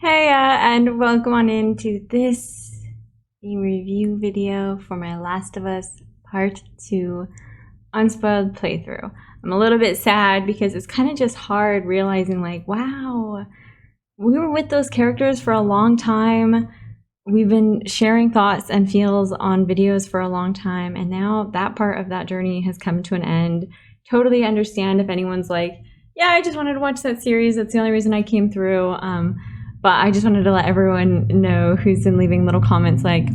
Hey, and welcome on into this game review video for my Last of Us Part 2 Unspoiled playthrough. I'm a little bit sad because it's kind of just hard realizing like, wow, we were with those characters for a long time. We've been sharing thoughts and feels on videos for a long time, and now that part of that journey has come to an end. Totally understand if anyone's like, yeah, I just wanted to watch that series. That's the only reason I came through. But I just wanted to let everyone know who's been leaving little comments like,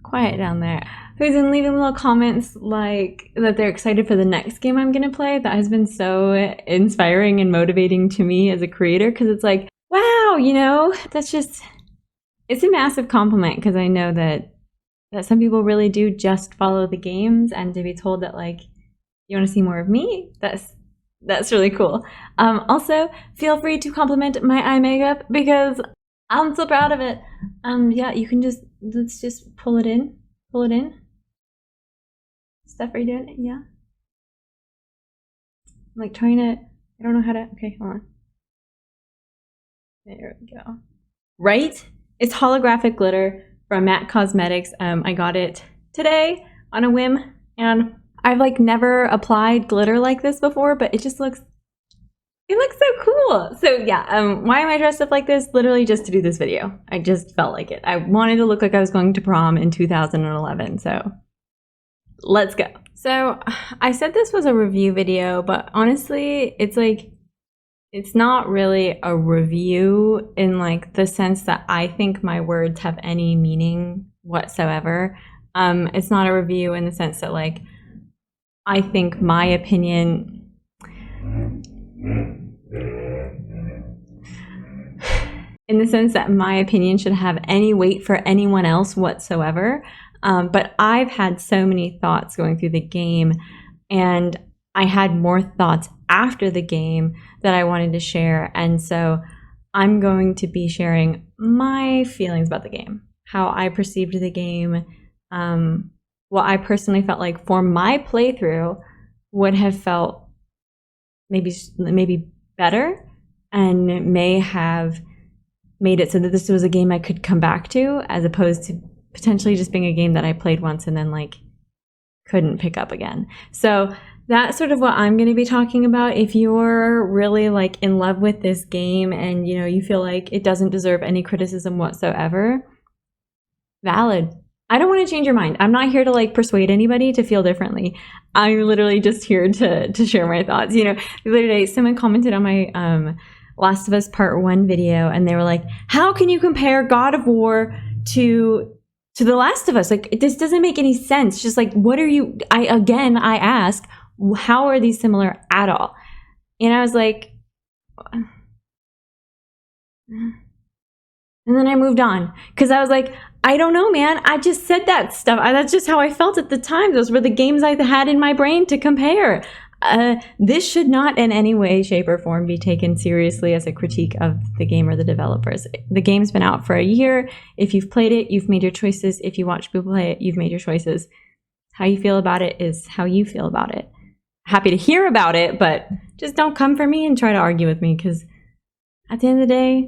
quiet down there, who's been leaving little comments like that they're excited for the next game I'm going to play. That has been so inspiring and motivating to me as a creator, because it's like, wow, that's just, it's a massive compliment, because I know that some people really do just follow the games, and to be told that like, you want to see more of me, that's really cool. Also, feel free to compliment my eye makeup because I'm so proud of it. Yeah, you can let's just pull it in. Steph, are you doing it? Yeah. I'm like trying to, I don't know how to, okay, hold on. There we go. Right? It's holographic glitter from MAC Cosmetics. I got it today on a whim, and I've like never applied glitter like this before, but it looks so cool. So yeah, why am I dressed up like this? Literally just to do this video. I just felt like it. I wanted to look like I was going to prom in 2011, so let's go. So I said this was a review video, but honestly, it's not really a review in like the sense that I think my words have any meaning whatsoever. It's not a review in the sense that like, I think my opinion should have any weight for anyone else whatsoever. But I've had so many thoughts going through the game, and I had more thoughts after the game that I wanted to share. And so I'm going to be sharing my feelings about the game, how I perceived the game, what I personally felt like for my playthrough would have felt maybe better, and may have made it so that this was a game I could come back to, as opposed to potentially just being a game that I played once and then like couldn't pick up again. So that's sort of what I'm going to be talking about. If you're really like in love with this game and you feel like it doesn't deserve any criticism whatsoever, valid. I don't want to change your mind. I'm not here to like persuade anybody to feel differently. I'm literally just here to share my thoughts. The other day someone commented on my Last of Us Part 1 video, and they were like, how can you compare God of War to The Last of Us? Like, this doesn't make any sense. Just like, what are you, I ask, how are these similar at all? And I was like, and then I moved on, because I was like, I don't know, man. I just said that stuff. That's just how I felt at the time. Those were the games I had in my brain to compare. This should not in any way, shape, or form be taken seriously as a critique of the game or the developers. The game's been out for a year. If you've played it, you've made your choices. If you watch people play it, you've made your choices. How you feel about it is how you feel about it. Happy to hear about it, but just don't come for me and try to argue with me, because at the end of the day,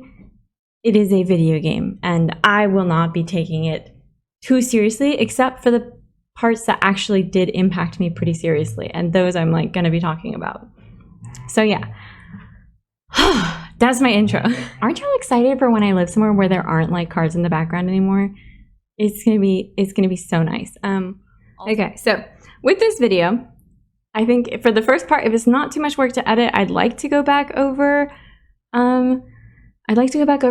it is a video game, and I will not be taking it too seriously, except for the parts that actually did impact me pretty seriously, and those I'm like going to be talking about. So yeah, that's my intro. Aren't y'all excited for when I live somewhere where there aren't like cars in the background anymore? It's gonna be so nice. Okay, so with this video, I think for the first part, if it's not too much work to edit, I'd like to go back over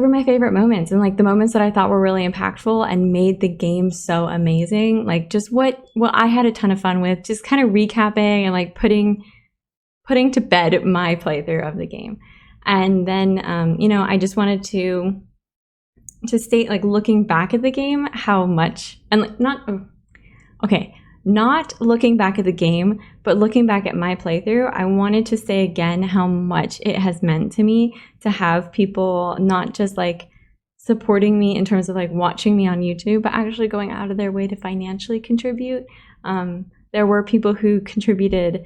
my favorite moments, and like the moments that I thought were really impactful and made the game so amazing. Like just what I had a ton of fun with, just kind of recapping and like putting to bed my playthrough of the game. And then, I just wanted to state, like, looking back at the game, how much, and like, not looking back at the game, but looking back at my playthrough, I wanted to say again how much it has meant to me to have people not just like supporting me in terms of like watching me on YouTube, but actually going out of their way to financially contribute. There were people who contributed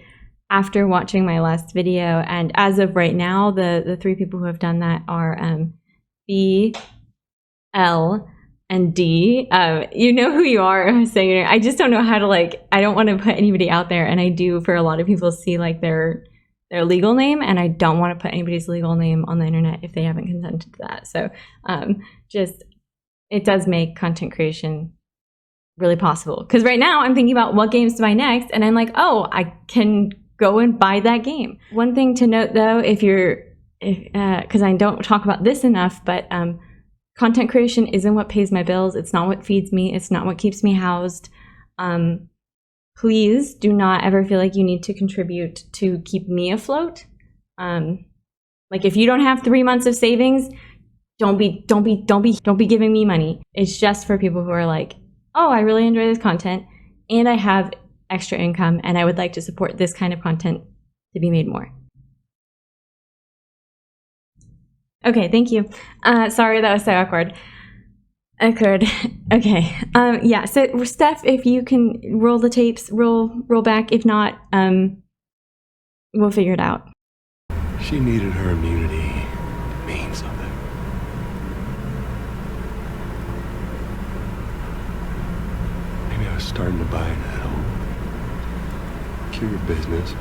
after watching my last video, and as of right now, the 3 people who have done that are B, L, and D. You know who you are. I'm saying it. I just don't know how to like. I don't want to put anybody out there, and I do for a lot of people see like their legal name, and I don't want to put anybody's legal name on the internet if they haven't consented to that. So just it does make content creation really possible. Because right now I'm thinking about what games to buy next, and I'm like, oh, I can go and buy that game. One thing to note though, because I don't talk about this enough, but content creation isn't what pays my bills. It's not what feeds me. It's not what keeps me housed. Please do not ever feel like you need to contribute to keep me afloat. Like if you don't have 3 months of savings, don't be giving me money. It's just for people who are like, oh, I really enjoy this content and I have extra income and I would like to support this kind of content to be made more. Okay, thank you. Sorry, that was so awkward. Okay. Yeah, so Steph, if you can roll the tapes, roll back. If not, we'll figure it out. She needed her immunity to mean something. Maybe I was starting to buy into that whole cure business.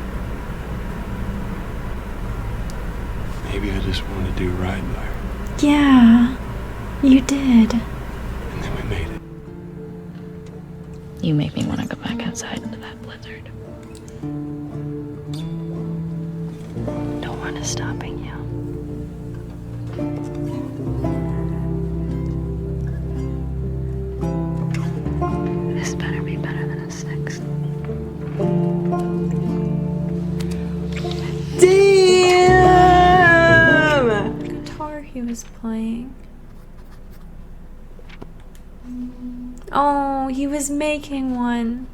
Maybe I just wanted to do right by her. Yeah, you did. And then we made it. You make me want to go back outside into that blizzard. No one is stopping you. This better be better than it's next. Damn! The guitar he was playing. Oh, he was making one.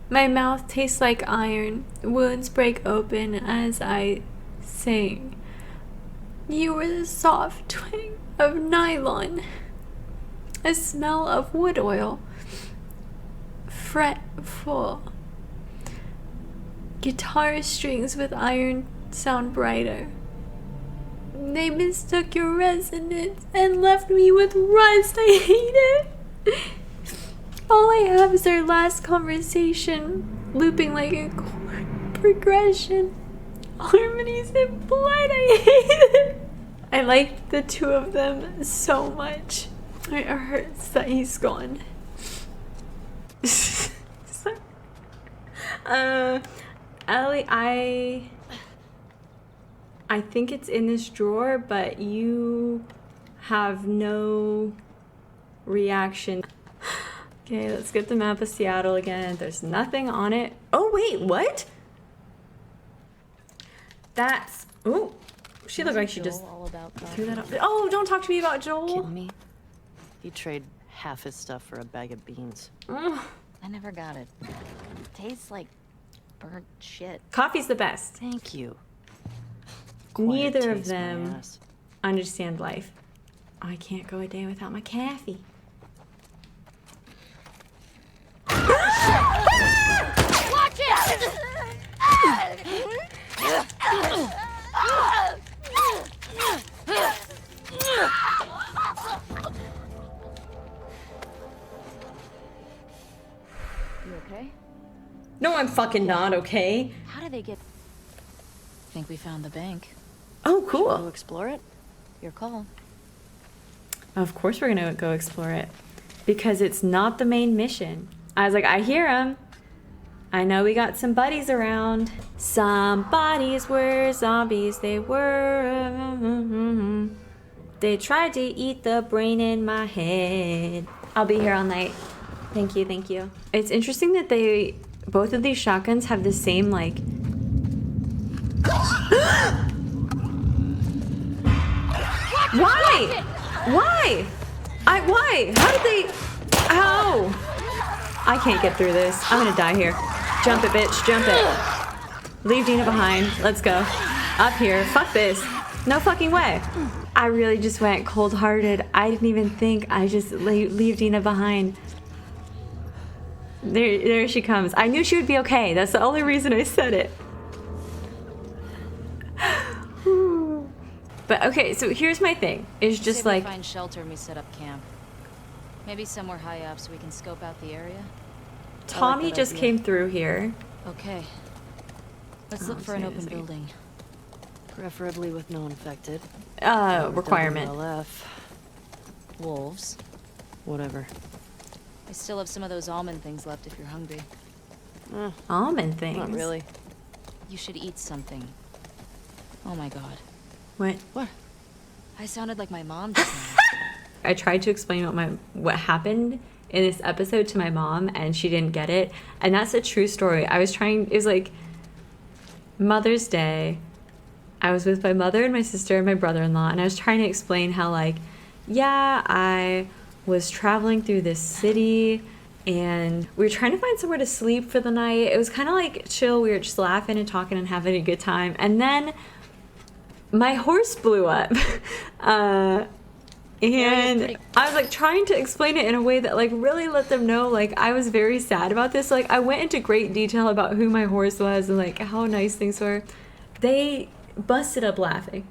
My mouth tastes like iron. Wounds break open as I sing. You were the soft twang of nylon. A smell of wood oil. Fretful. Guitar strings with iron sound brighter. They mistook your resonance and left me with rust. I hate it. All I have is our last conversation, looping like a chord progression. Harmonies in blood. I hate it. I liked the two of them so much. It hurts that he's gone. Ellie, I think it's in this drawer, but you have no reaction. Okay, let's get the map of Seattle again. There's nothing on it. Oh, wait, what? That's... Oh, she looked like she just threw that up. Oh, don't talk to me about Joel. Kidding me? He'd trade half his stuff for a bag of beans. Ugh. I never got it. It tastes like burnt shit. Coffee's the best. Thank you. Neither of them understand life. I can't go a day without my coffee. Watch it! You okay? No, I'm fucking not okay. How did they get... Think we found the bank. Oh, Go cool. explore it? Your call. Of course we're gonna go explore it. Because it's not the main mission. I was like, I hear him. I know we got some buddies around. Some buddies were zombies. They were... They tried to eat the brain in my head. I'll be here all night. Thank you, thank you. It's interesting that both of these shotguns have the same, like... Why? Why? Why? How did they... How? I can't get through this. I'm gonna die here. Jump it, bitch. Jump it. Leave Dina behind. Let's go. Up here. Fuck this. No fucking way. I really just went cold-hearted. I didn't even think. I just leave Dina behind. There she comes. I knew she would be okay. That's the only reason I said it. But okay, so here's my thing. It's just Say we like, find shelter and we set up camp. Maybe somewhere high up so we can scope out the area. Tommy that just idea. came through here. Okay. Let's Oh, look for an sorry, open sorry. building. Preferably with no infected. Requirement. LF. Wolves. Whatever. I still have some of those almond things left if you're hungry. Almond things. Not really. You should eat something. Oh my god. What? What? I sounded like my mom just now. I tried to explain what happened in this episode to my mom, and she didn't get it. And that's a true story. It was like Mother's Day. I was with my mother and my sister and my brother-in-law, and I was trying to explain how, like, yeah, I was traveling through this city, and we were trying to find somewhere to sleep for the night. It was kind of like chill. We were just laughing and talking and having a good time. And then my horse blew up. And I was like trying to explain it in a way that like really let them know like I was very sad about this. Like I went into great detail about who my horse was and like how nice things were. They busted up laughing.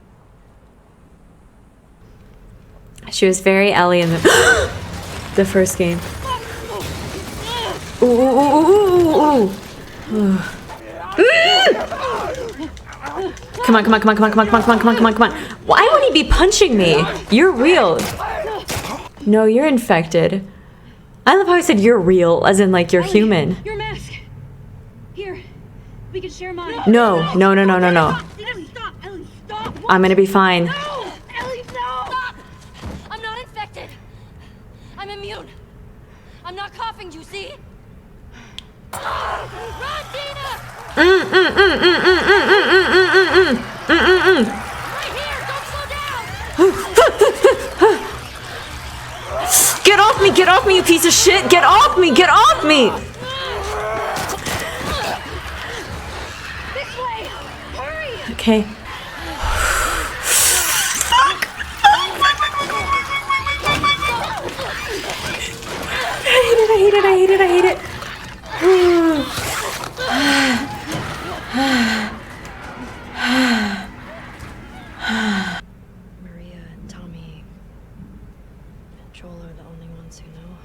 She was very Ellie in the the first game. Ooh, ooh, ooh, ooh, ooh. Come on, come on, come on, come on, come on, come on, come on, come on, come on, come on. Why would he be punching me? You're real. No, you're infected. I love how I said you're real, as in like you're human. Your mask. Here, we can share mine. No, no, no, no, no, no. Ellie, stop. Ellie, stop. I'm gonna be fine. No, Ellie, no. Stop! I'm not infected. I'm immune. I'm not coughing, you see? Run, Dina! Right here, don't slow down! Get off me, you piece of shit! Get off me, get off me! This way. Hurry. Okay. Fuck! I hate it, I hate it, I hate it, I hate it. Maria and Tommy and Joel are the only ones who know.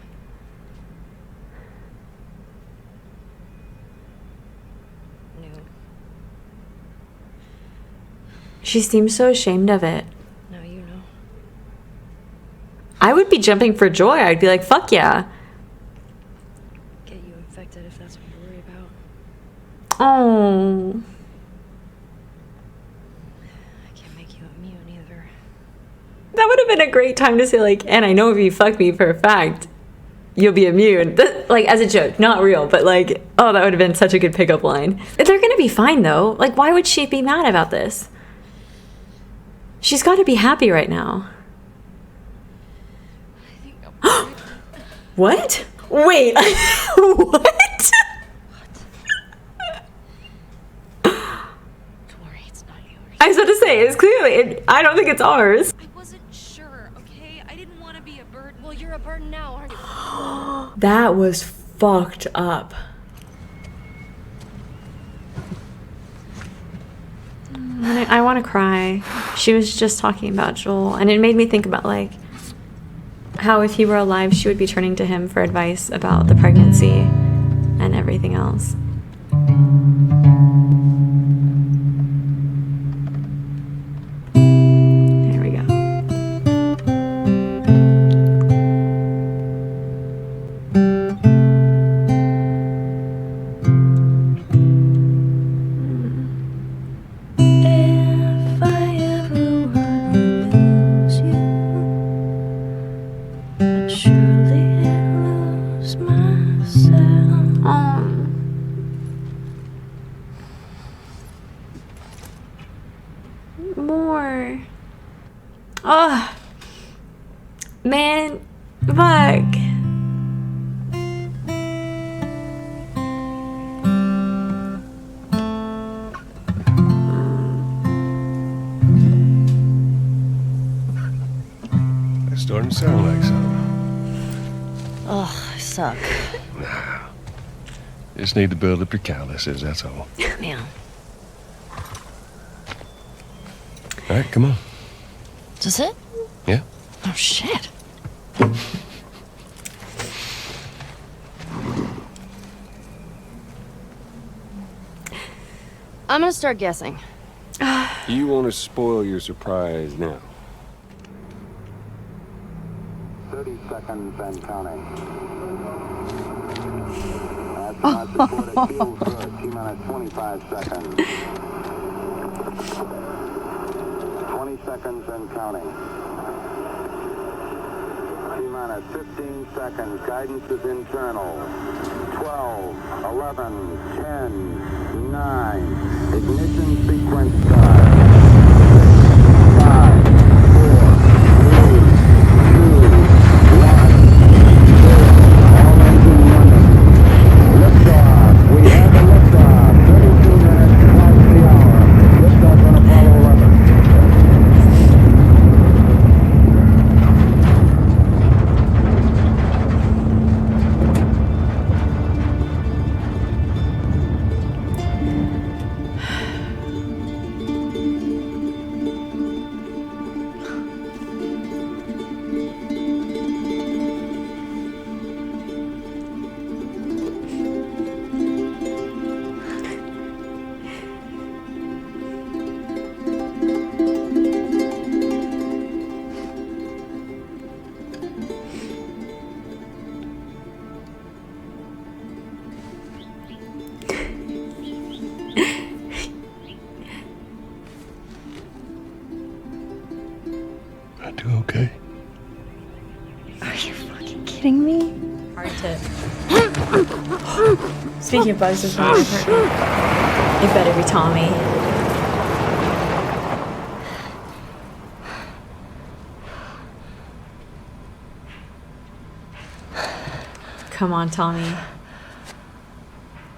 Knew. She seems so ashamed of it. Now you know. I would be jumping for joy. I'd be like, fuck yeah. Get you infected if that's what you worry about. Oh. I can't make you immune either. That would have been a great time to say, like, and I know if you fuck me for a fact, you'll be immune. Like, as a joke, not real, but like, oh, that would have been such a good pickup line. They're gonna be fine, though. Like, why would she be mad about this? She's got to be happy right now. What? Wait. What? Don't worry, it's not yours. I was about to say, it's clearly, I don't think it's ours. I wasn't sure, okay? I didn't want to be a burden. Well, you're a burden now, aren't you? That was fucked up. I want to cry. She was just talking about Joel, and it made me think about like how if he were alive, she would be turning to him for advice about the pregnancy and everything else. There we go. If I ever were to lose you, I'd surely lose myself. More. Oh, man, fuck. It's starting to sound like something. Ugh, I suck. Just need to build up your calluses, that's all. Yeah. All right, come on. Does it? Yeah. Oh, shit. I'm gonna start guessing. You want to spoil your surprise now? 30 seconds and counting. Astronauts report it feels good. T-minus 25 seconds. 20 seconds and counting. T-minus 15 seconds. Guidance is internal. 12, 11, 10, 9. Ignition sequence start. 5, 4, 3, 2, 1. All engine running. Liftoff. We have a liftoff. 32 minutes past the hour. Liftoff on Apollo 11. I do okay. Are you fucking kidding me? Hard to. Speaking of bugs, this one hurt me. It better be Tommy. Come on, Tommy.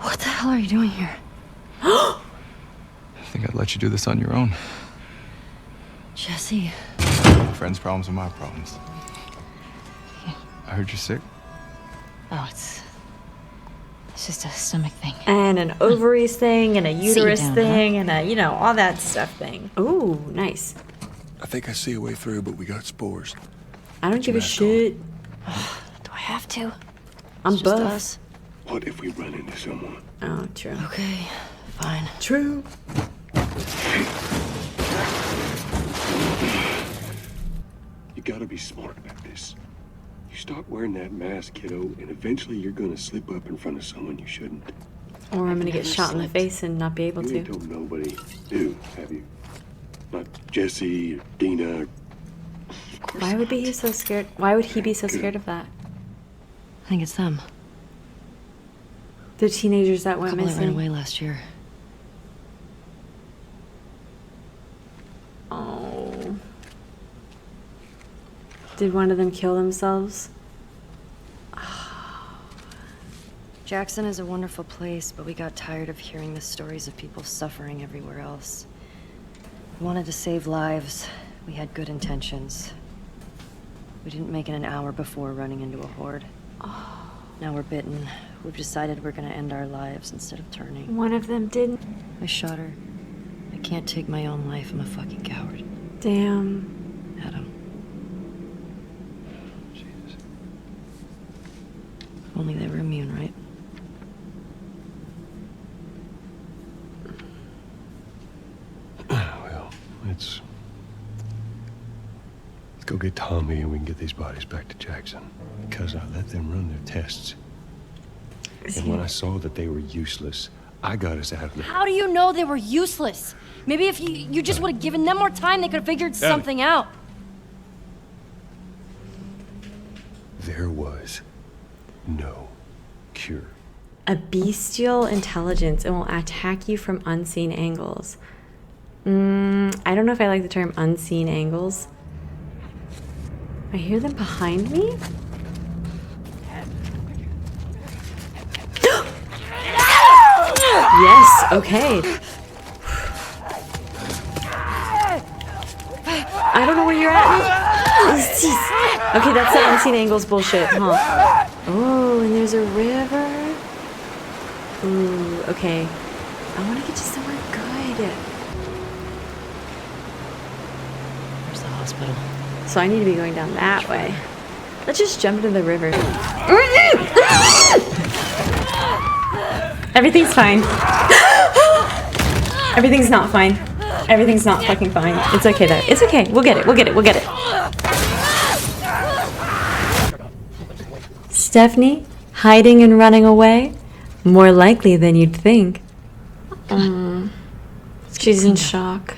What the hell are you doing here? I think I'd let you do this on your own. Jesse. Friends' problems are my problems. I heard you're sick. Oh, it's just a stomach thing. And an ovaries thing, and a uterus down, thing, and a, all that stuff thing. Ooh, nice. I think I see a way through, but we got spores. I don't give a mask shit. Do I have to? I'm It's just buff. us. What if we run into someone? Oh, true. Okay, fine. True. You gotta be smart about this. You stop wearing that mask, kiddo, and eventually you're gonna slip up in front of someone you shouldn't. Or I'm gonna get never shot in the slept. face and not be able You ain't to. told nobody, do, have you? Not Jesse or Dina. Why would be he so scared? Why would he be so scared of that? I think it's them. The teenagers that A went couple that ran missing. away last year. Oh. Did one of them kill themselves? Jackson is a wonderful place, but we got tired of hearing the stories of people suffering everywhere else. We wanted to save lives. We had good intentions. We didn't make it an hour before running into a horde. Now we're bitten. We've decided we're gonna end our lives instead of turning. One of them didn't. I shot her. I can't take my own life. I'm a fucking coward. Damn. Adam. If only they were immune, right? Well, let's go get Tommy and we can get these bodies back to Jackson. Because I let them run their tests. And when I saw that they were useless, I got us out of there. How do you know they were useless? Maybe if you just would have given them more time, they could have figured something out. There was no cure. A bestial intelligence and will attack you from unseen angles. I don't know if I like the term unseen angles. I hear them behind me? Yes, okay. I don't know where you're at. Okay, that's the unseen angles bullshit, huh? Oh, and there's a river. Ooh, okay. I want to get you somewhere good. There's There's the hospital. So I need to be going down that way. Let's just jump into the river. Everything's fine. Everything's not fine. Everything's not fucking fine. It's okay though. It's okay. We'll get it. We'll get it. We'll get it. Stephanie, hiding and running away? More likely than you'd think. She's in shock.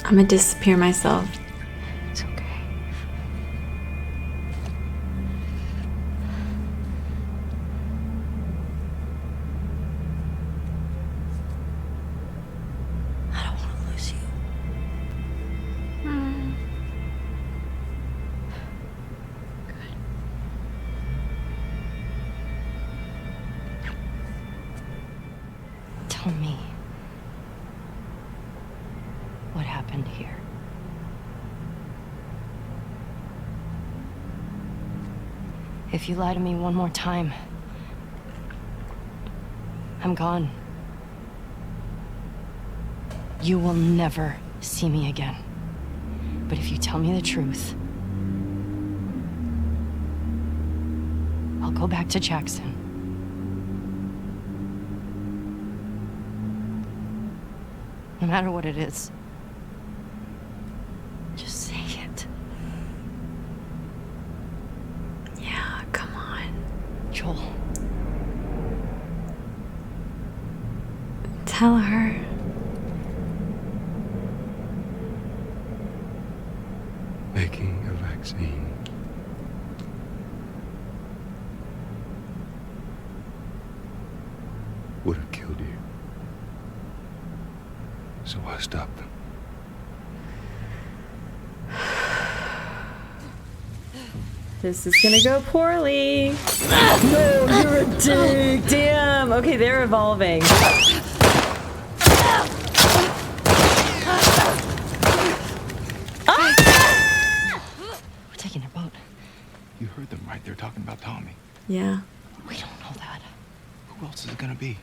I'm gonna disappear myself. It's okay. I don't want to lose you. Good. Tell me. What happened here? If you lie to me one more time, I'm gone. You will never see me again. But if you tell me the truth, I'll go back to Jackson. No matter what it is. Just say it. Yeah, come on. Joel. Tell her. Making a vaccine. Would have killed you. So I stopped them. This is gonna go poorly. No, you're a dick. Damn. Okay, they're evolving. We're taking their boat. You heard them, right? They're talking about Tommy. Yeah. We don't know that. Who else is it gonna be?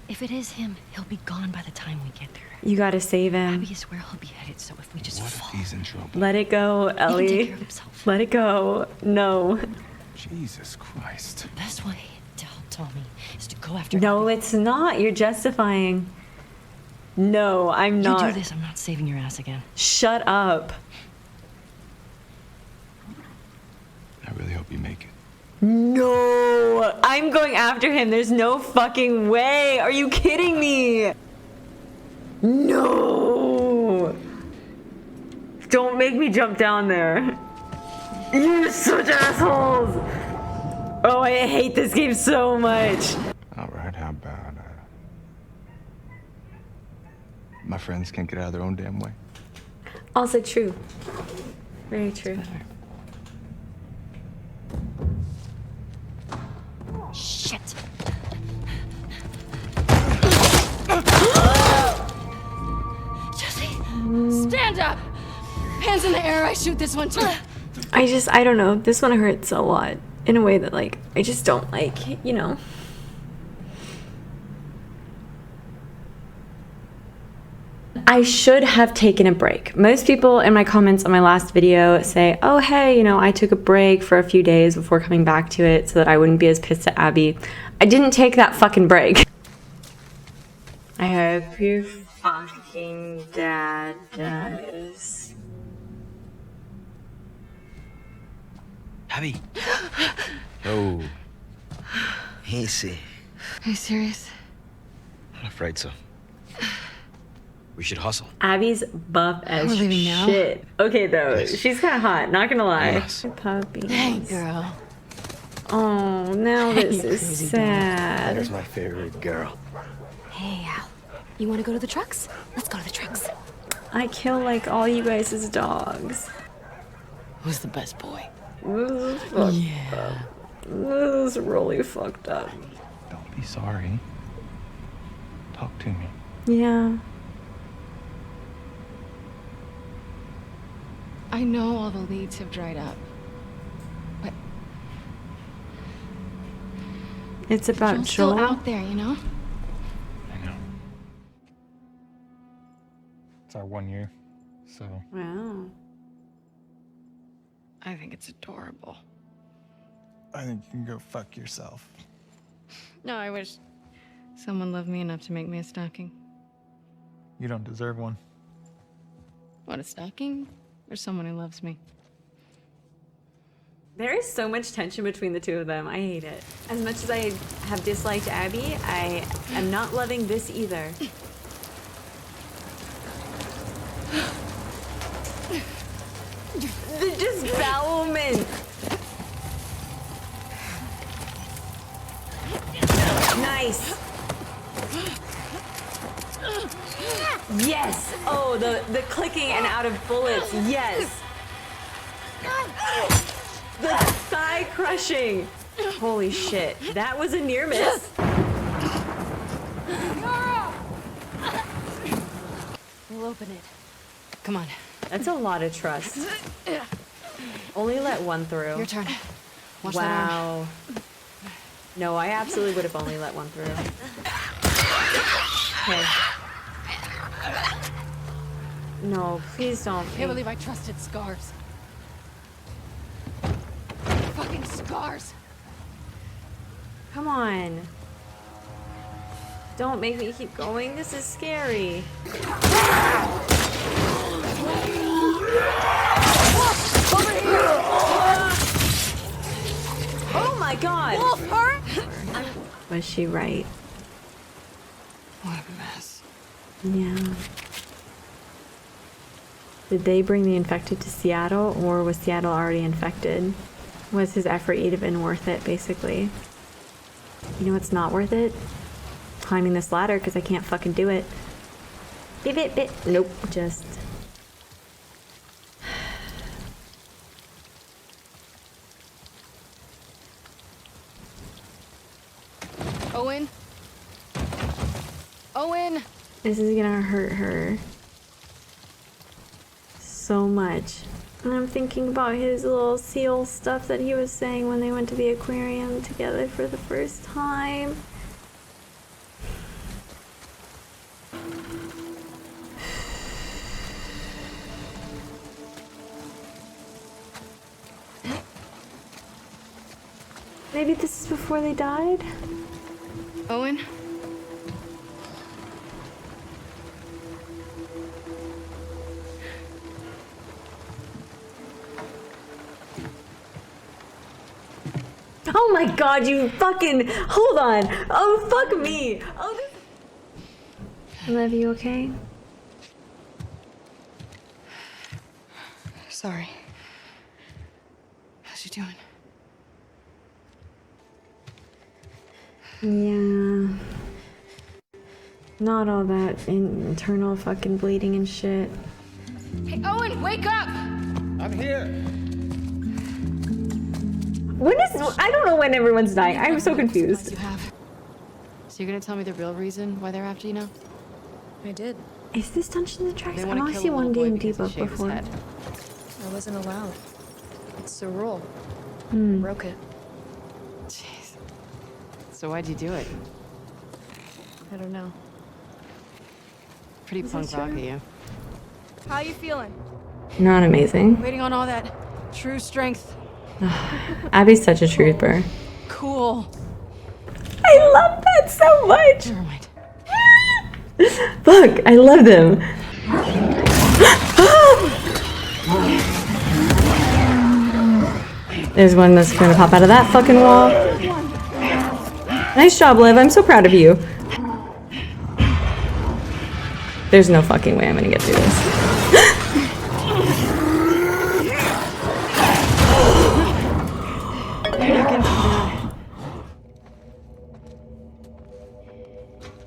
If it is him, he'll be gone by the time we get there. You gotta save him. Abby is where he'll be headed, so if we just What if fall, he's in trouble? Let it go, he can take Ellie. care of himself. Let it go. No. Jesus Christ. The best way to help Tommy is to go after No, Abby. it's not. You're justifying. No, I'm You not. do this, I'm not saving your ass again. Shut up. I really hope you make it. No, I'm going after him. There's no fucking way. Are you kidding me? No. Don't make me jump down there. You're such assholes. Oh, I hate this game so much. All right, how about my friends can't get out of their own damn way? Also true. Very true. Shit. Jesse, stand up! Hands in the air, I shoot this one too. I don't know. This one hurts a lot in a way that, like, I just don't like, you know. I should have taken a break. Most people in my comments on my last video say, oh, hey, you know, I took a break for a few days before coming back to it so that I wouldn't be as pissed at Abby. I didn't take that fucking break. I hope your fucking dad does. Abby. Oh. Easy. Are you serious? I'm afraid so. We should hustle. Abby's buff as We're leaving now? shit. Okay, though, Yes. she's kind of hot. Not gonna lie. Yes. Puppies. Hey, girl. Oh, now this You is crazy sad. That's my favorite girl. Hey, Al. You want to go to the trucks? Let's go to the trucks. I kill like all you guys as dogs. Who's the best boy? This is fucked up. This is really fucked up. Don't be sorry. Talk to me. Yeah. I know all the leads have dried up. But It's about Joel's still Joel. out there, you know? I know. It's our 1 year, so Wow. I think it's adorable. I think you can go fuck yourself. No, I wish someone loved me enough to make me a stocking. You don't deserve one. What, a stocking? Or someone who loves me? There is so much tension between the two of them. I hate it. As much as I have disliked Abby, I am not loving this either. The disbowelment. Nice. Yes. Oh, the clicking and out of bullets. Yes. The thigh crushing. Holy shit. That was a near miss. We'll open it. Come on. That's a lot of trust. Only let one through. Your turn. Watch that arm. Wow. No, I absolutely would have only let one through. Okay. No, please don't. Can't believe I trusted Scars. Fucking Scars. Come on. Don't make me keep going. This is scary. Oh my god! Wolf, her? Was she right? What a mess. Yeah. Did they bring the infected to Seattle, or was Seattle already infected? Was his effort even been worth it, basically? You know what's not worth it? Climbing this ladder, because I can't fucking do it. Bit. Nope, just... Owen? Owen! This is gonna hurt her so much. And I'm thinking about his little seal stuff that he was saying when they went to the aquarium together for the first time. Maybe this is before they died? Owen? Oh my god, you fucking... Hold on. Oh, fuck me. Oh, this... Love, you okay? Sorry. How's she doing? Yeah. Not all that internal fucking bleeding and shit. Hey, Owen, wake up! I'm here. When is... I don't know when everyone's dying. I'm so confused. You have. So you're gonna tell me the real reason why they're after you now? I did. Is this Dungeons and Dragons? They I've want only to seen kill a one little boy D&D because he book shaved his before. head. I wasn't allowed. It's the rule. Hmm. Broke it. Jeez. So why'd you do it? I don't know. Pretty Is punk that rock true? of you. How you feeling? Not amazing. Waiting on all that true strength. Abby's such a trooper. Cool. I love that so much. Never mind. Fuck, I love them. There's one that's gonna pop out of that fucking wall. Nice job, Liv. I'm so proud of you. There's no fucking way I'm gonna get through this.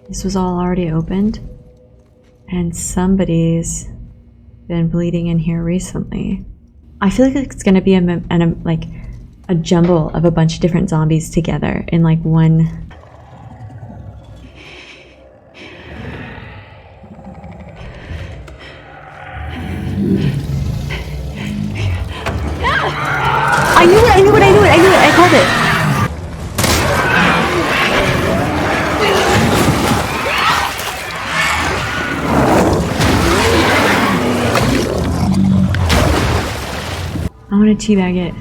This was all already opened, and somebody's been bleeding in here recently. I feel like it's gonna be a jumble of a bunch of different zombies together in like one. I knew it, I knew it, I knew it, I knew it, I called it. I want to teabag it.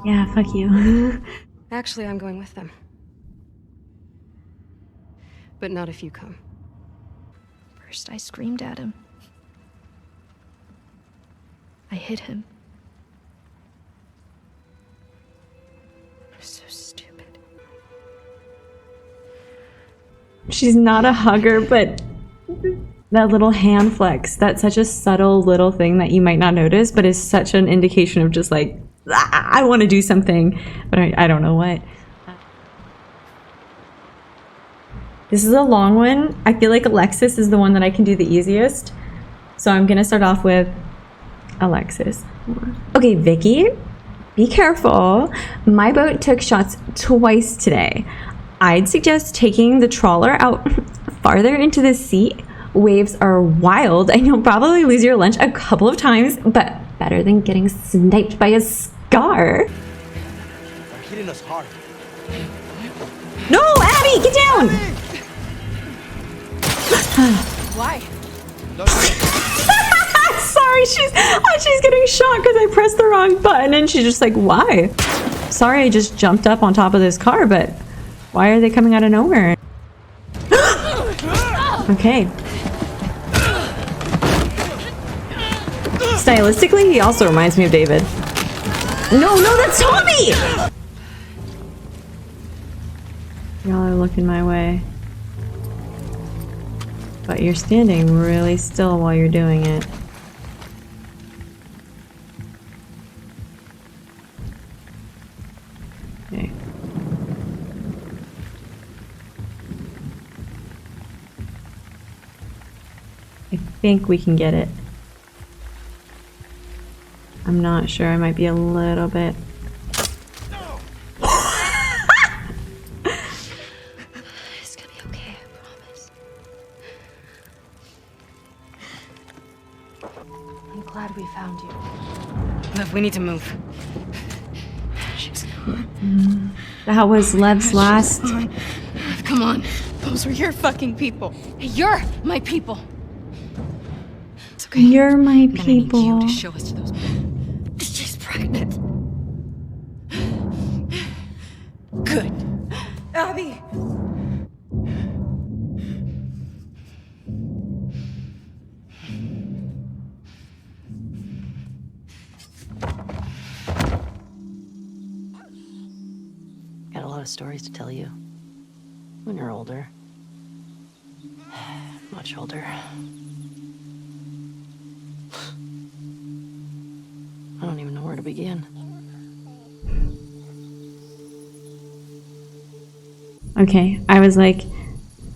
Yeah, fuck you. Actually, I'm going with them. But not if you come. First, I screamed at him. I hit him. I'm so stupid. She's not a hugger, but that little hand flex, that's such a subtle little thing that you might not notice, but is such an indication of just like, I want to do something, but I don't know what. This is a long one. I feel like Alexis is the one that I can do the easiest. So I'm going to start off with Alexis. Okay, Vicky, be careful. My boat took shots twice today. I'd suggest taking the trawler out farther into the sea. Waves are wild and you'll probably lose your lunch a couple of times, but better than getting sniped by a scar. They're hitting us hard. No, Abby, get down! Why? Sorry, she's getting shot because I pressed the wrong button, and she's just like, why? Sorry, I just jumped up on top of this car, but why are they coming out of nowhere? Okay. Stylistically, he also reminds me of David. No, that's Tommy! Y'all are looking my way. But you're standing really still while you're doing it. Okay. I think we can get it. I'm not sure. I might be a little bit. It's gonna be okay, I promise. I'm glad we found you. Lev, we need to move. That was Lev's last. Come on. Those were your fucking people. You're my people. It's okay. You're my I'm gonna need people. you to show us to those. She's pregnant. Good. Abby. Got a lot of stories to tell you. When you're older. Much older. I don't even know where to begin. Okay, I was like,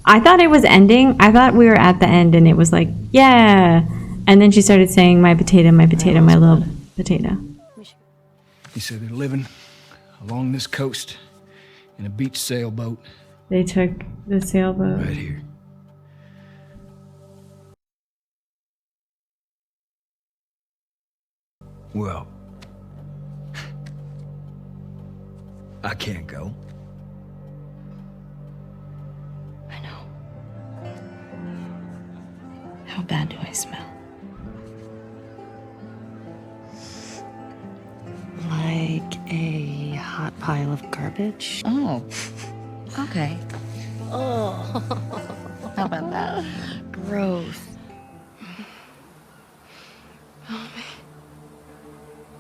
I thought it was ending. I thought we were at the end and it was like, yeah. And then she started saying, my potato, my little potato. He said they're living along this coast in a beach sailboat. They took the sailboat. Right here. Well, I can't go. I know. How bad do I smell? Like a hot pile of garbage. Oh. Okay. Oh. How about that? Gross.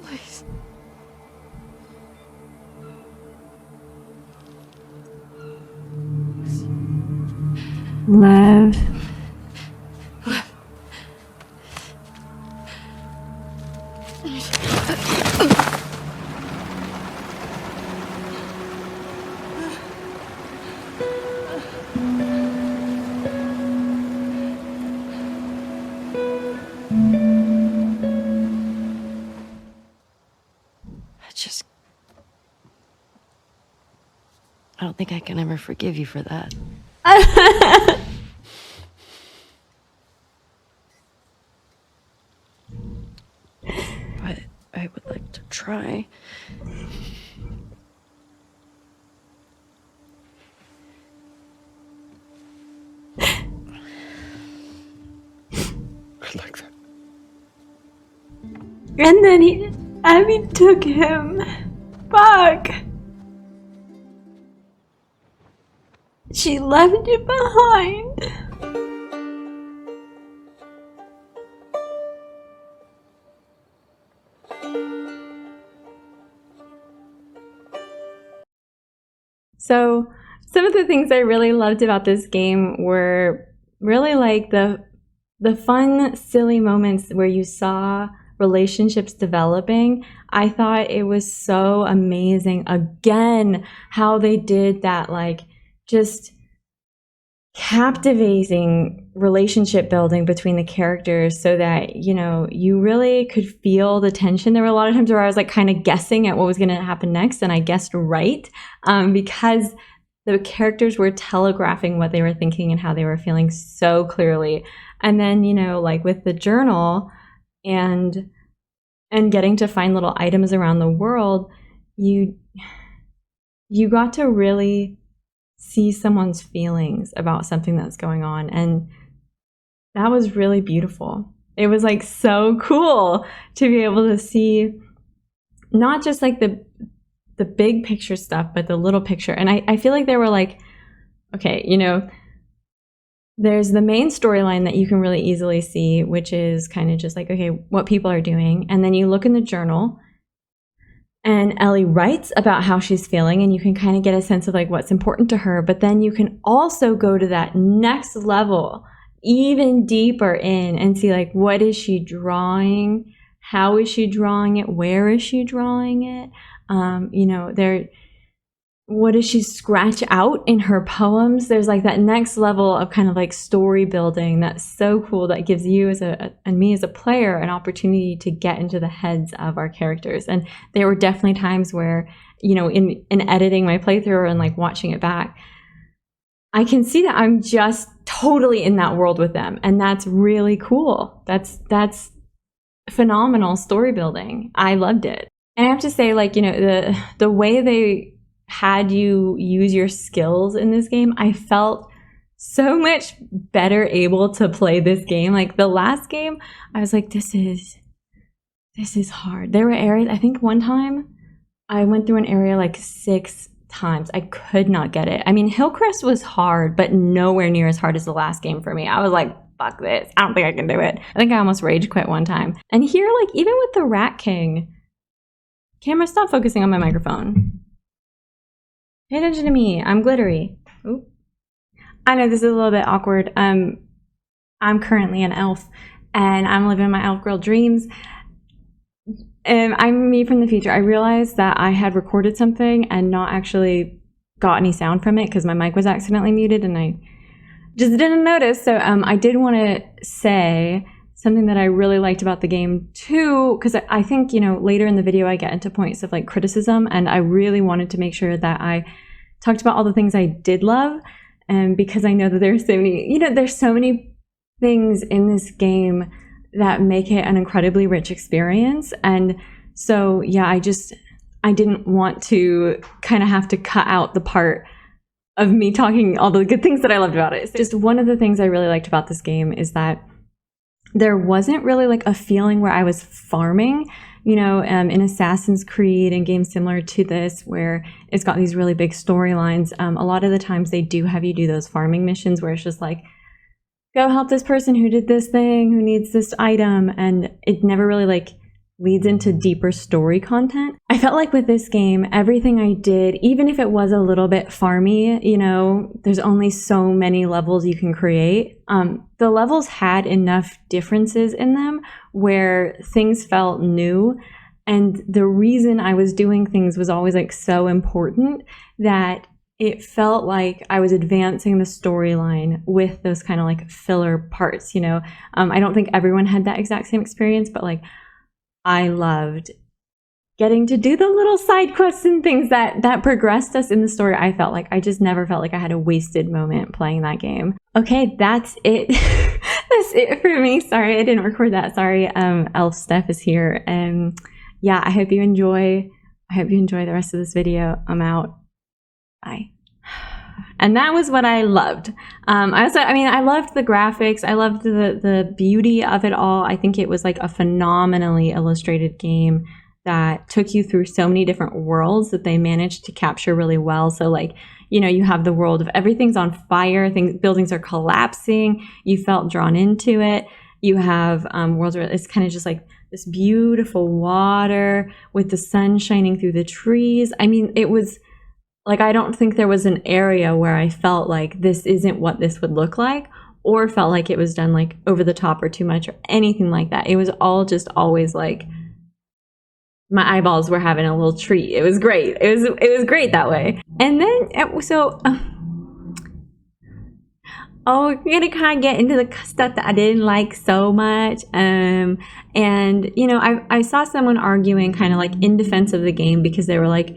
Please. Lev. I don't think I can ever forgive you for that. But try. I'd like that. And then Abby took him. Fuck. She left it behind. So, some of the things I really loved about this game were really like the fun, silly moments where you saw relationships developing. I thought it was so amazing, again, how they did that, like, just captivating relationship building between the characters so that, you know, you really could feel the tension. There were a lot of times where I was like kind of guessing at what was going to happen next, and I guessed right, because the characters were telegraphing what they were thinking and how they were feeling so clearly. And then, you know, like with the journal and getting to find little items around the world, you got to really see someone's feelings about something that's going on, and that was really beautiful. It was like so cool to be able to see not just like the big picture stuff, but the little picture. And I feel like there were like, okay, you know, there's the main storyline that you can really easily see, which is kind of just like, okay, what people are doing. And then you look in the journal and Ellie writes about how she's feeling, and you can kind of get a sense of like what's important to her. But then you can also go to that next level, even deeper in, and see like, what is she drawing? How is she drawing it? Where is she drawing it? You know, what does she scratch out in her poems? There's like that next level of kind of like story building that's so cool, that gives you and me as a player an opportunity to get into the heads of our characters. And there were definitely times where, you know, in editing my playthrough and like watching it back, I can see that I'm just totally in that world with them, and that's really cool. That's phenomenal story building. I loved it. And I have to say, like, you know, the way they had you use your skills in this game, I felt so much better able to play this game. Like the last game, I was like, this is hard. There were areas, I think one time I went through an area like 6 times. I could not get it. I mean, Hillcrest was hard, but nowhere near as hard as the last game for me. I was like, fuck this. I don't think I can do it. I think I almost rage quit one time. And here, like, even with the Rat King, camera, stop focusing on my microphone. Pay attention to me. I'm glittery. Oop. I know this is a little bit awkward. I'm currently an elf, and I'm living my elf girl dreams. And I'm me from the future. I realized that I had recorded something and not actually got any sound from it because my mic was accidentally muted, and I just didn't notice. So I did want to say something that I really liked about the game too, because I think, you know, later in the video I get into points of like criticism, and I really wanted to make sure that I talked about all the things I did love, and because I know that there's so many, you know, there's so many things in this game that make it an incredibly rich experience. And so, yeah, I didn't want to kind of have to cut out the part of me talking all the good things that I loved about it. So just one of the things I really liked about this game is that there wasn't really like a feeling where I was farming, you know, in Assassin's Creed and games similar to this, where it's got these really big storylines. A lot of the times they do have you do those farming missions where it's just like, go help this person who did this thing, who needs this item, and it never really like leads into deeper story content. I felt like with this game, everything I did, even if it was a little bit farmy, you know, there's only so many levels you can create. The levels had enough differences in them where things felt new, and the reason I was doing things was always like so important that it felt like I was advancing the storyline with those kind of like filler parts, you know. I don't think everyone had that exact same experience, but like I loved getting to do the little side quests and things that progressed us in the story. I felt like I just never felt like I had a wasted moment playing that game. Okay, that's it. That's it for me. Sorry, I didn't record that. Sorry, Elf Steph is here. yeah, I hope you enjoy the rest of this video. I'm out. Bye. And that was what I loved. I loved the graphics. I loved the beauty of it all. I think it was like a phenomenally illustrated game that took you through so many different worlds that they managed to capture really well. So like, you have the world of everything's on fire, buildings are collapsing. You felt drawn into it. You have worlds where it's kind of just like this beautiful water with the sun shining through the trees. I mean, it was like, I don't think there was an area where I felt like this isn't what this would look like, or felt like it was done like over the top or too much or anything like that. It was all just always like my eyeballs were having a little treat. It was great. It was great that way. And then we're gonna kind of get into the stuff that I didn't like so much. And I saw someone arguing kind of like in defense of the game because they were like,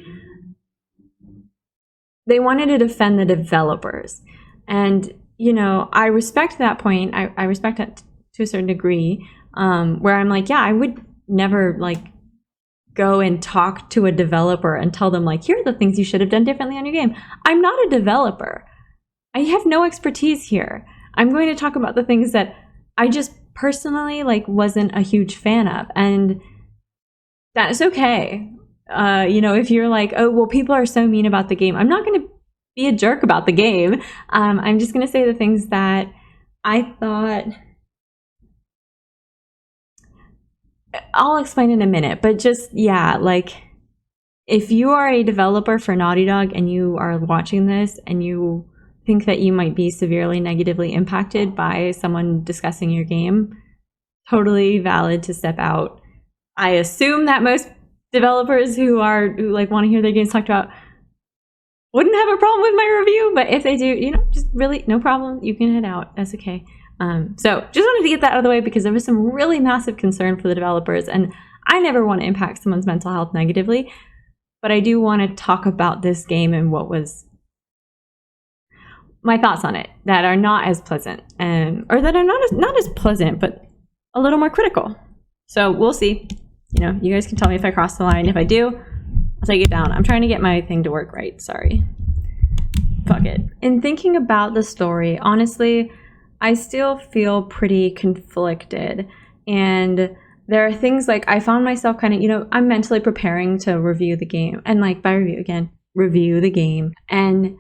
they wanted to defend the developers. And, I respect that point. I respect that to a certain degree, where I'm like, yeah, I would never like go and talk to a developer and tell them like, here are the things you should have done differently on your game. I'm not a developer. I have no expertise here. I'm going to talk about the things that I just personally like wasn't a huge fan of. And that's okay. If you're like, oh, well, people are so mean about the game, I'm not going to be a jerk about the game. I'm just going to say the things that I thought. I'll explain in a minute, but just, yeah, like, if you are a developer for Naughty Dog and you are watching this and you think that you might be severely negatively impacted by someone discussing your game, totally valid to step out. I assume that most developers who like want to hear their games talked about wouldn't have a problem with my review, but if they do, just really no problem. You can head out. That's okay. So just wanted to get that out of the way because there was some really massive concern for the developers, and I never want to impact someone's mental health negatively, but I do want to talk about this game and what was my thoughts on it that are not as pleasant, or that are not as pleasant, but a little more critical. So we'll see. You guys can tell me if I cross the line. If I do, I'll take it down. I'm trying to get my thing to work right. Sorry. Fuck it. In thinking about the story, honestly, I still feel pretty conflicted. And there are things like I found myself kind of, I'm mentally preparing to review the game. And like by review again, review the game. And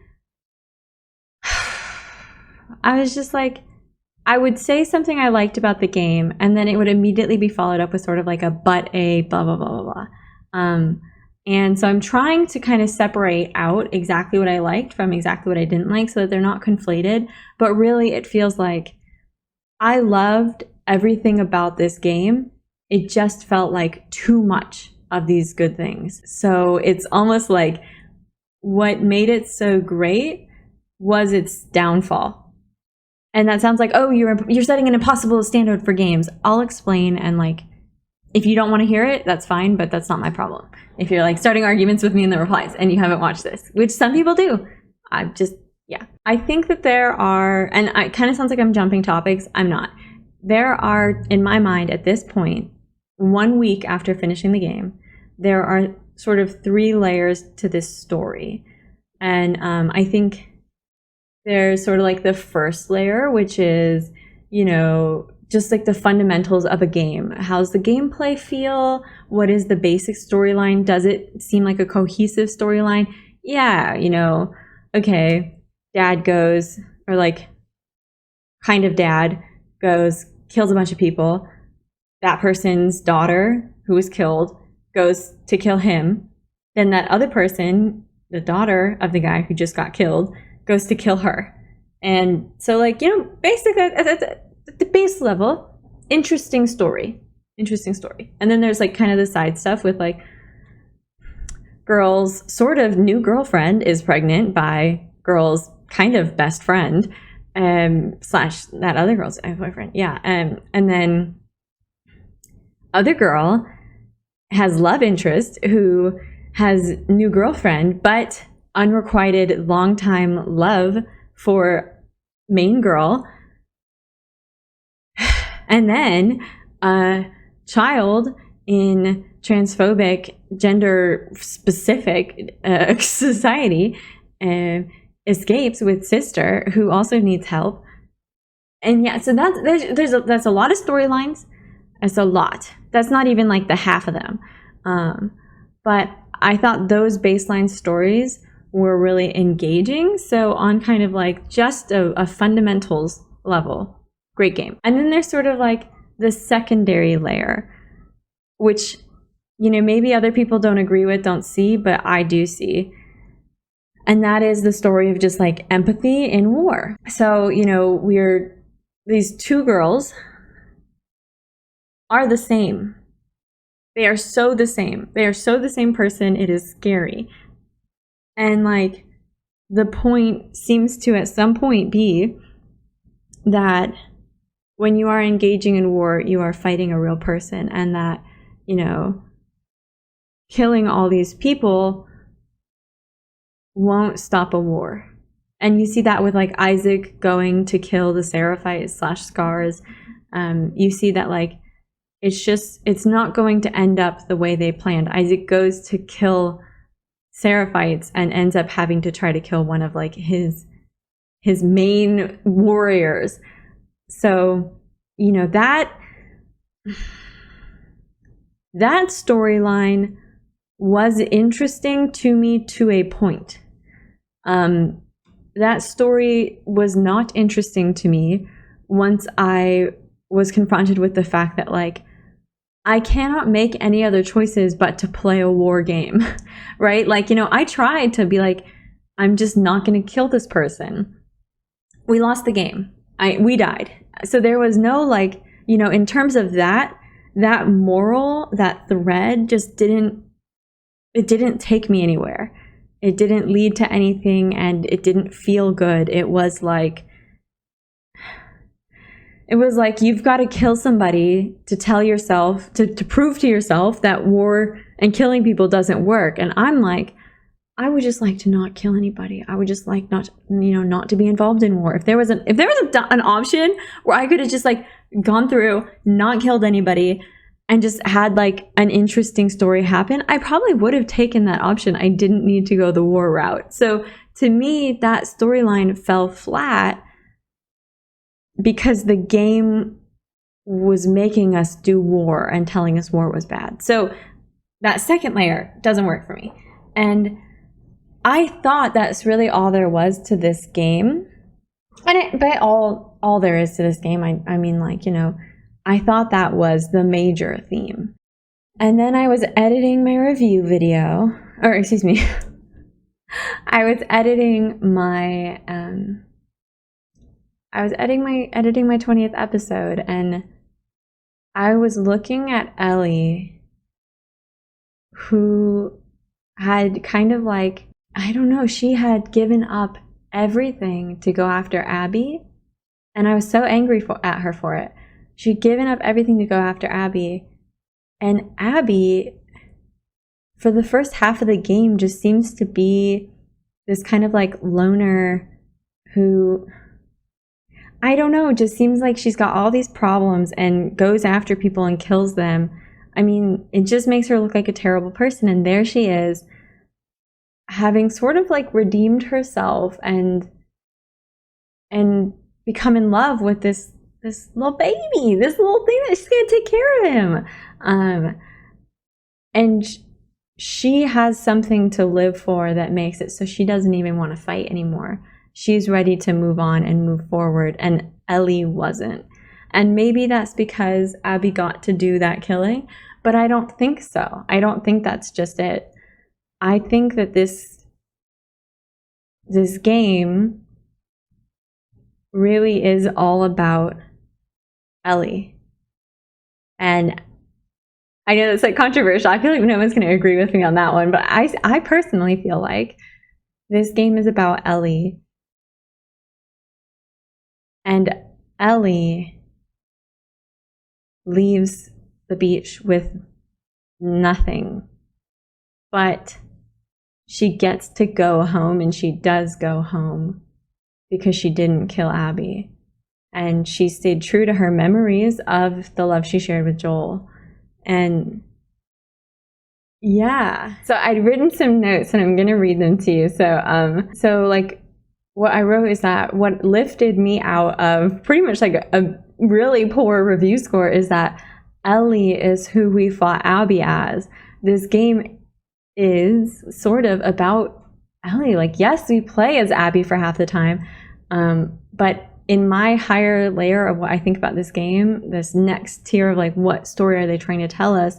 I was just like, I would say something I liked about the game, and then it would immediately be followed up with sort of like a but a blah, blah, blah, blah, blah. And so I'm trying to kind of separate out exactly what I liked from exactly what I didn't like so that they're not conflated. But really, it feels like I loved everything about this game. It just felt like too much of these good things. So it's almost like what made it so great was its downfall. And that sounds like, oh, you're setting an impossible standard for games. I'll explain, and like, if you don't want to hear it, that's fine, but that's not my problem. If you're like starting arguments with me in the replies and you haven't watched this, which some people do, I think that there are, and it kind of sounds like I'm jumping topics. I'm not. There are, in my mind at this point, 1 week after finishing the game, there are sort of 3 layers to this story. And I think there's sort of like the first layer, which is, just like the fundamentals of a game. How's the gameplay feel? What is the basic storyline? Does it seem like a cohesive storyline? Yeah, okay, dad goes, or like kind of dad goes, kills a bunch of people. That person's daughter, who was killed, goes to kill him. Then that other person, the daughter of the guy who just got killed, goes to kill her. And so like, basically at the base level, interesting story. And then there's like kind of the side stuff with like girl's sort of new girlfriend is pregnant by girl's kind of best friend, / that other girl's boyfriend. Yeah. And then other girl has love interest who has new girlfriend, but unrequited longtime love for main girl. And then a child in transphobic, gender specific society escapes with sister, who also needs help. And yeah, so that's a lot of storylines. It's a lot. That's not even like the half of them. But I thought those baseline stories were really engaging. So on kind of like just a fundamentals level, great game. And then there's sort of like the secondary layer, which, you know, maybe other people don't agree with, don't see, but I do see. And that is the story of just like empathy in war. So, you know, these two girls are the same. They are so the same. They are so the same person. It is scary. And like the point seems to at some point be that when you are engaging in war, you are fighting a real person, and that, you know, killing all these people won't stop a war. And you see that with like Isaac going to kill the Seraphites / Scars. You see that like it's not going to end up the way they planned. Isaac goes to kill Seraphites and ends up having to try to kill one of like his main warriors. So, you know, that storyline was interesting to me to a point. That story was not interesting to me once I was confronted with the fact that like I cannot make any other choices but to play a war game, right? Like, you know, I tried to be like, I'm just not going to kill this person. We lost the game. We died. So there was no like, you know, in terms of that moral, that thread just didn't take me anywhere. It didn't lead to anything, and it didn't feel good. It was like you've got to kill somebody to tell yourself, to prove to yourself that war and killing people doesn't work. And I'm like, I would just like to not kill anybody. I would just like not to be involved in war. If there was an option where I could have just like gone through, not killed anybody, and just had like an interesting story happen, I probably would have taken that option. I didn't need to go the war route. So to me, that storyline fell flat because the game was making us do war and telling us war was bad. So that second layer doesn't work for me. And I thought that's really all there was to this game. But all there is to this game, I mean, like, you know, I thought that was the major theme. And then I was editing my review video, or excuse me, I was editing my editing my 20th episode, and I was looking at Ellie, who had kind of like, I don't know, she had given up everything to go after Abby, and I was so angry at her for it. She'd given up everything to go after Abby, and Abby, for the first half of the game, just seems to be this kind of like loner who, I don't know, just seems like she's got all these problems and goes after people and kills them. I mean, it just makes her look like a terrible person. And there she is, having sort of like redeemed herself and become in love with this little baby, this little thing that she's gonna take care of him. And she has something to live for that makes it so she doesn't even want to fight anymore. She's ready to move on and move forward, and Ellie wasn't. And maybe that's because Abby got to do that killing, but I don't think so. I don't think that's just it. I think that this game really is all about Ellie. And I know that's like controversial. I feel like no one's going to agree with me on that one, but I personally feel like this game is about Ellie. And Ellie leaves the beach with nothing, but she gets to go home, and she does go home because she didn't kill Abby. And she stayed true to her memories of the love she shared with Joel. And Yeah. So I'd written some notes and I'm going to read them to you. So like what I wrote is that what lifted me out of pretty much like a really poor review score is that Ellie is who we fought Abby as. This game is sort of about Ellie. Like, yes, we play as Abby for half the time. But in my higher layer of what I think about this game, this next tier of like what story are they trying to tell us,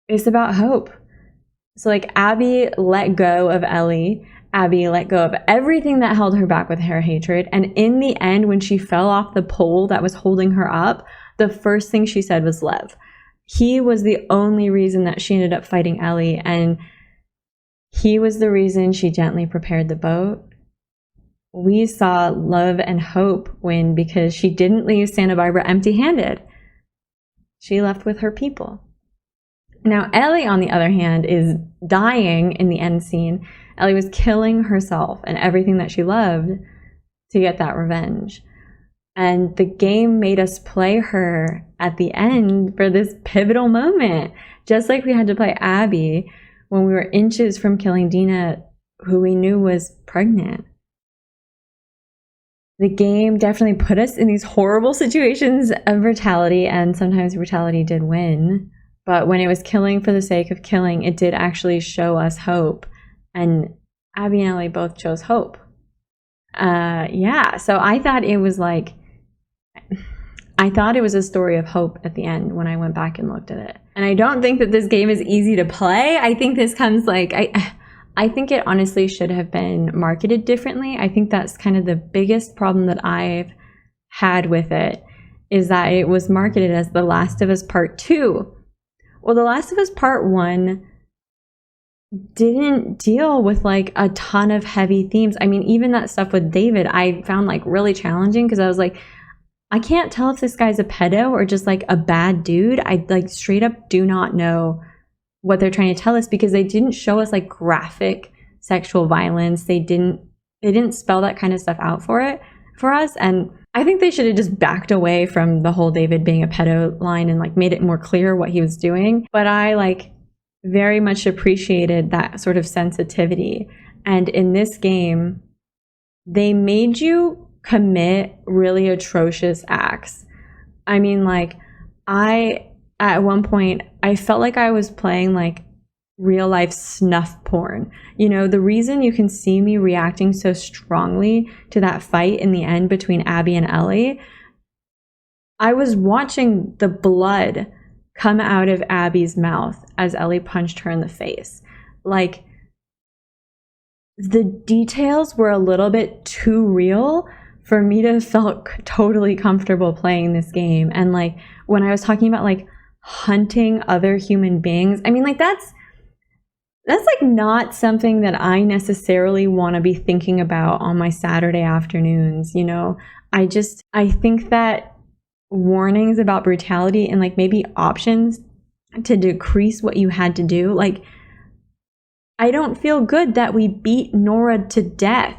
it's about hope. So like Abby let go of Ellie. Abby let go of everything that held her back with her hatred. And in the end, when she fell off the pole that was holding her up, the first thing she said was Lev. He was the only reason that she ended up fighting Ellie. And he was the reason she gently prepared the boat. We saw love and hope win because she didn't leave Santa Barbara empty-handed. She left with her people. Now, Ellie, on the other hand, is dying in the end scene. Ellie was killing herself and everything that she loved to get that revenge. And the game made us play her at the end for this pivotal moment. Just like we had to play Abby when we were inches from killing Dina, who we knew was pregnant. The game definitely put us in these horrible situations of brutality, and sometimes brutality did win. But when it was killing for the sake of killing, it did actually show us hope. And Abby and Ellie both chose hope. So I thought it was a story of hope at the end when I went back and looked at it. And I don't think that this game is easy to play. I think this comes I think it honestly should have been marketed differently. I think that's kind of the biggest problem that I've had with it, is that it was marketed as The Last of Us Part 2. Well, The Last of Us Part 1 didn't deal with like a ton of heavy themes. I mean, even that stuff with David, I found like really challenging because I was like, I can't tell if this guy's a pedo or just like a bad dude. I like straight up do not know what they're trying to tell us because they didn't show us like graphic sexual violence. They didn't spell that kind of stuff out for us. And I think they should have just backed away from the whole David being a pedo line and like made it more clear what he was doing. But I like very much appreciated that sort of sensitivity. And in this game, they made you commit really atrocious acts. I mean, like, at one point, I felt like I was playing like real life snuff porn. You know, the reason you can see me reacting so strongly to that fight in the end between Abby and Ellie, I was watching the blood come out of Abby's mouth as Ellie punched her in the face. Like, the details were a little bit too real for me to felt totally comfortable playing this game. And like, when I was talking about like hunting other human beings, I mean, like that's like not something that I necessarily want to be thinking about on my Saturday afternoons, you know? I think that warnings about brutality and like maybe options to decrease what you had to do, like, I don't feel good that we beat Nora to death.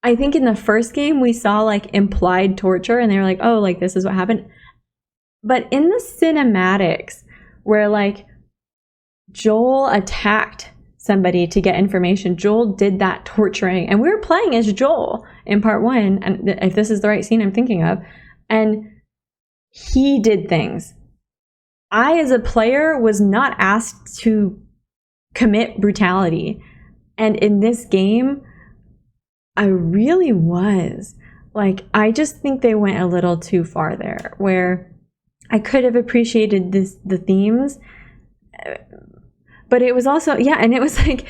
I think in the first game we saw like implied torture and they were like, oh, like this is what happened. But in the cinematics where like Joel attacked somebody to get information, Joel did that torturing, and we were playing as Joel in part 1, and if this is the right scene I'm thinking of, and he did things. I, as a player, was not asked to commit brutality. And in this game, I really was. Like, I just think they went a little too far there, where I could have appreciated the themes, but it was also, yeah, and it was like,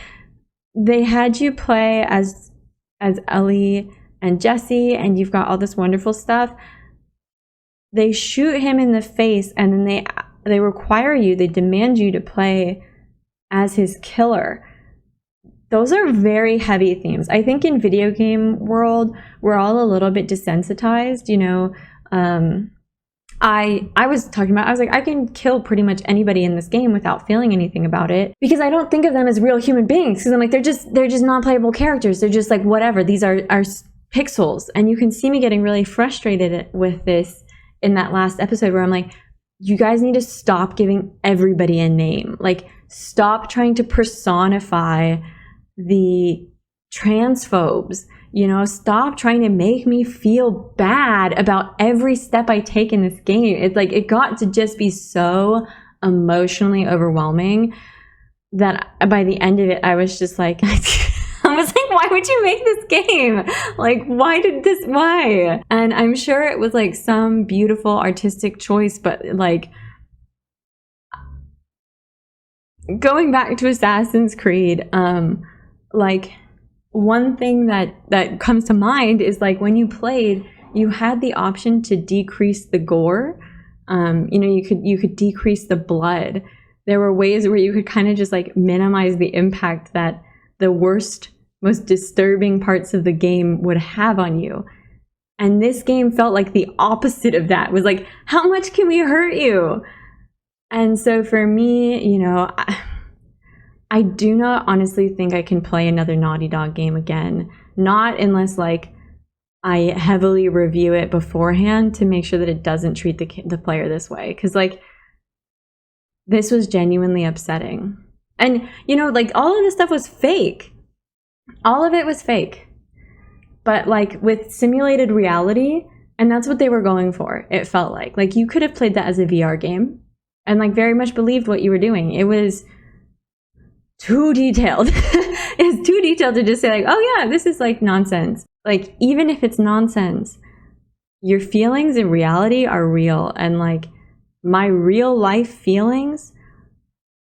they had you play as Ellie and Jesse, and you've got all this wonderful stuff. They shoot him in the face, and then they require you, they demand you to play as his killer. Those are very heavy themes. I think in video game world, we're all a little bit desensitized, you know. I was talking about, I was like, I can kill pretty much anybody in this game without feeling anything about it, because I don't think of them as real human beings, because I'm like, they're just non-playable characters. They're just like, whatever, these are pixels. And you can see me getting really frustrated with this in that last episode where I'm like, you guys need to stop giving everybody a name. Like, stop trying to personify the transphobes. You know, stop trying to make me feel bad about every step I take in this game. It's like, it got to just be so emotionally overwhelming that by the end of it, I was just like, I was like, why would you make this game? Like, why? And I'm sure it was like some beautiful artistic choice, but like, going back to Assassin's Creed, like, one thing that comes to mind is like, when you played, you had the option to decrease the gore. You know, you could decrease the blood. There were ways where you could kind of just like minimize the impact that the worst, most disturbing parts of the game would have on you. And this game felt like the opposite of that. It was like, how much can we hurt you? And so for me, you know, I do not honestly think I can play another Naughty Dog game again. Not unless like I heavily review it beforehand to make sure that it doesn't treat the player this way. Because like, this was genuinely upsetting. And, you know, like, all of this stuff was fake. All of it was fake. But like, with simulated reality, and that's what they were going for, it felt like. Like, you could have played that as a VR game and like very much believed what you were doing. It was too detailed. It's too detailed to just say like, oh yeah, this is like nonsense. Like, even if it's nonsense, your feelings in reality are real. And like, my real life feelings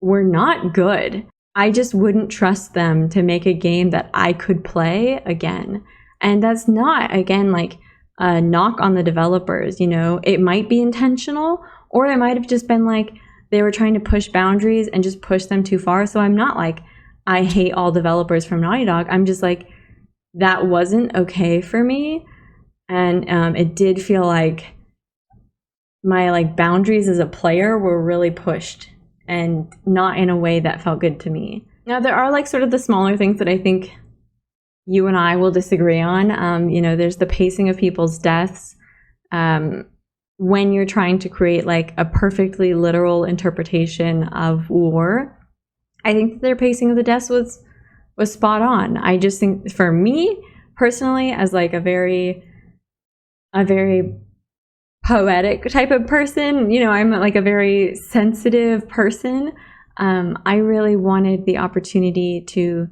were not good. I just wouldn't trust them to make a game that I could play again. And that's not, again, like a knock on the developers. You know, it might be intentional, or it might have just been like they were trying to push boundaries and just push them too far. So I'm not like, I hate all developers from Naughty Dog. I'm just like, that wasn't okay for me. And it did feel like my like boundaries as a player were really pushed, and not in a way that felt good to me. Now, there are like sort of the smaller things that I think you and I will disagree on. You know, there's the pacing of people's deaths. When you're trying to create like a perfectly literal interpretation of war, I think that their pacing of the deaths was spot on. I just think, for me personally, as like a very poetic type of person, you know, I'm like a very sensitive person. I really wanted the opportunity to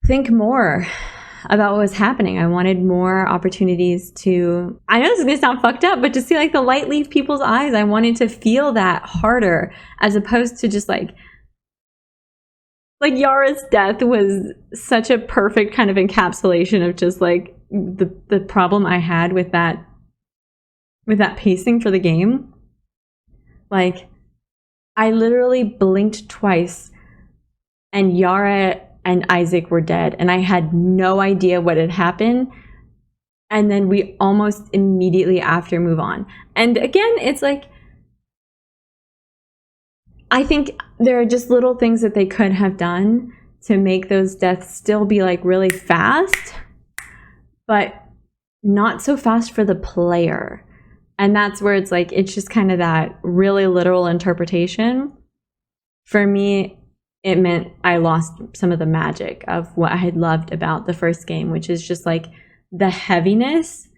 think more about what was happening. I wanted more opportunities to, I know this is gonna sound fucked up, but to see like the light leave people's eyes. I wanted to feel that harder, as opposed to just like Yara's death was such a perfect kind of encapsulation of just like the problem I had with that pacing for the game. Like, I literally blinked twice and Yara and Isaac were dead, and I had no idea what had happened. And then we almost immediately after move on. And again, it's like, I think there are just little things that they could have done to make those deaths still be like really fast, but not so fast for the player. And that's where it's like, it's just kind of that really literal interpretation. For me, it meant I lost some of the magic of what I had loved about the first game, which is just like the heaviness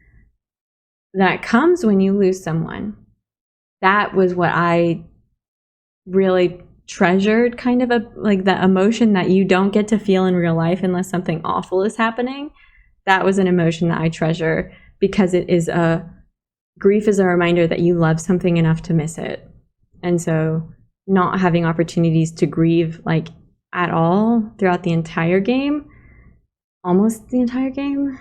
that comes when you lose someone. That was what I really treasured, kind of like the emotion that you don't get to feel in real life unless something awful is happening. That was an emotion that I treasure, because grief is a reminder that you love something enough to miss it. And so not having opportunities to grieve like at all throughout the entire game, almost the entire game,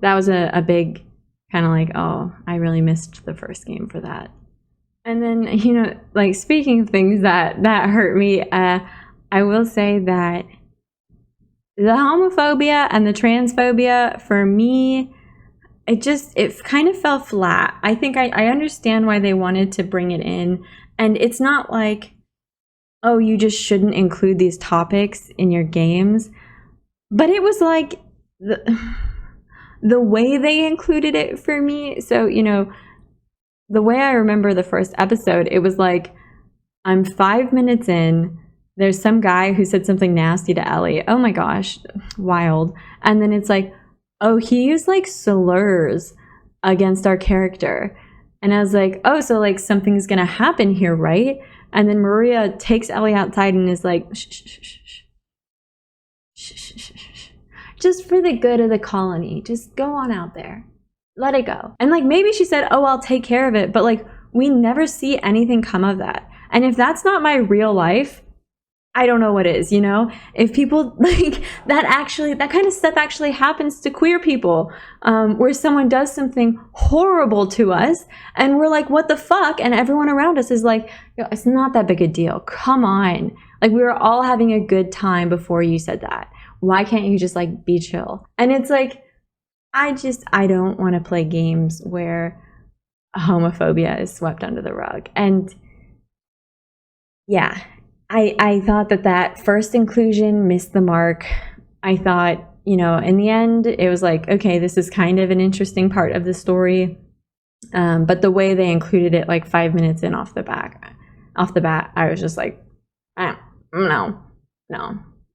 that was a big kind of like, oh, I really missed the first game for that. And then, you know, like, speaking of things that hurt me, I will say that the homophobia and the transphobia, for me, it kind of fell flat. I think I understand why they wanted to bring it in. And it's not like, oh, you just shouldn't include these topics in your games. But it was like the way they included it for me. So, you know, the way I remember the first episode, it was like, I'm 5 minutes in, there's some guy who said something nasty to Ellie. Oh my gosh, wild. And then it's like, oh, he used like slurs against our character. And I was like, oh, so like something's gonna happen here, right? And then Maria takes Ellie outside and is like, shh, shh, shh, shh, shh, shh, shh, shh. Just for the good of the colony, just go on out there. Let it go. And like maybe she said, oh, I'll take care of it. But like we never see anything come of that. And if that's not my real life, I don't know what is, you know? If people like that kind of stuff actually happens to queer people, where someone does something horrible to us and we're like, what the fuck? And everyone around us is like, yo, it's not that big a deal. Come on. Like we were all having a good time before you said that. Why can't you just like be chill? And it's like, I don't want to play games where homophobia is swept under the rug. And yeah, I thought that first inclusion missed the mark. I thought, you know, in the end, it was like, okay, this is kind of an interesting part of the story. But the way they included it like 5 minutes in off the bat, I was just like, no,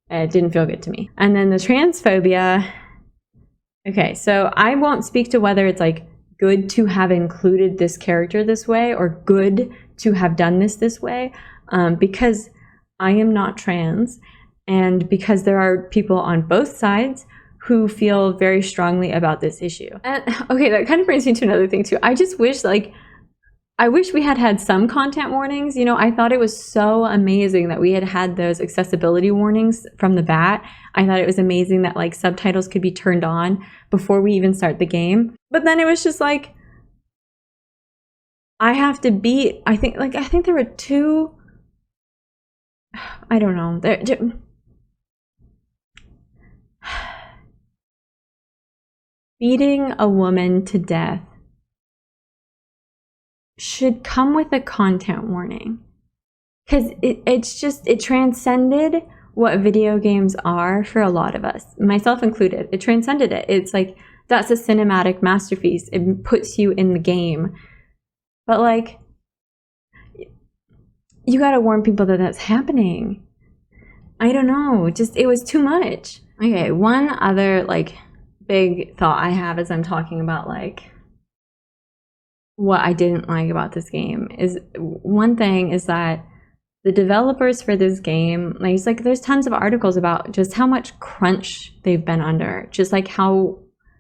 it didn't feel good to me. And then the transphobia. Okay, so I won't speak to whether it's like good to have included this character this way or good to have done this way, because I am not trans, and because there are people on both sides who feel very strongly about this issue. And okay, that kind of brings me to another thing too. I just wish I wish we had some content warnings. You know, I thought it was so amazing that we had those accessibility warnings from the bat. I thought it was amazing that like subtitles could be turned on before we even start the game. But then it was just like, I have to beat, I think there were two, I don't know. Beating a woman to death should come with a content warning, because it transcended what video games are for a lot of us, myself included. It transcended it. It's like, that's a cinematic masterpiece. It puts you in the game. But like, you gotta warn people that that's happening. I don't know, just it was too much. Okay, one other like big thought I have as I'm talking about like what I didn't like about this game is, one thing is that the developers for this game, like it's like there's tons of articles about just how much crunch they've been under, just like how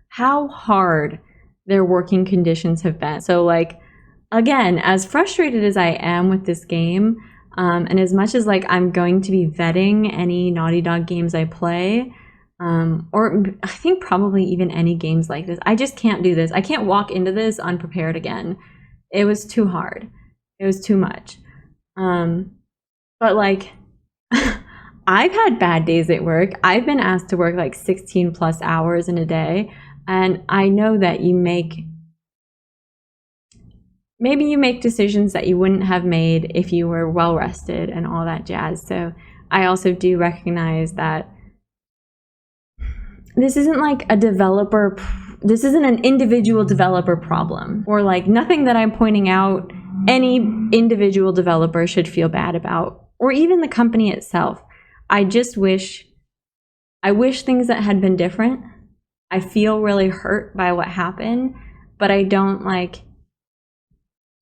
hard their working conditions have been. So like, again, as frustrated as I am with this game, and as much as like I'm going to be vetting any Naughty Dog games I play, or I think probably even any games like this, I just can't do this. I can't walk into this unprepared again. It was too hard. It was too much. But like, I've had bad days at work. I've been asked to work like 16 plus hours in a day. And I know that maybe you make decisions that you wouldn't have made if you were well rested and all that jazz. So I also do recognize that this isn't like this isn't an individual developer problem, or like nothing that I'm pointing out any individual developer should feel bad about, or even the company itself. I wish things that had been different. I feel really hurt by what happened, but I don't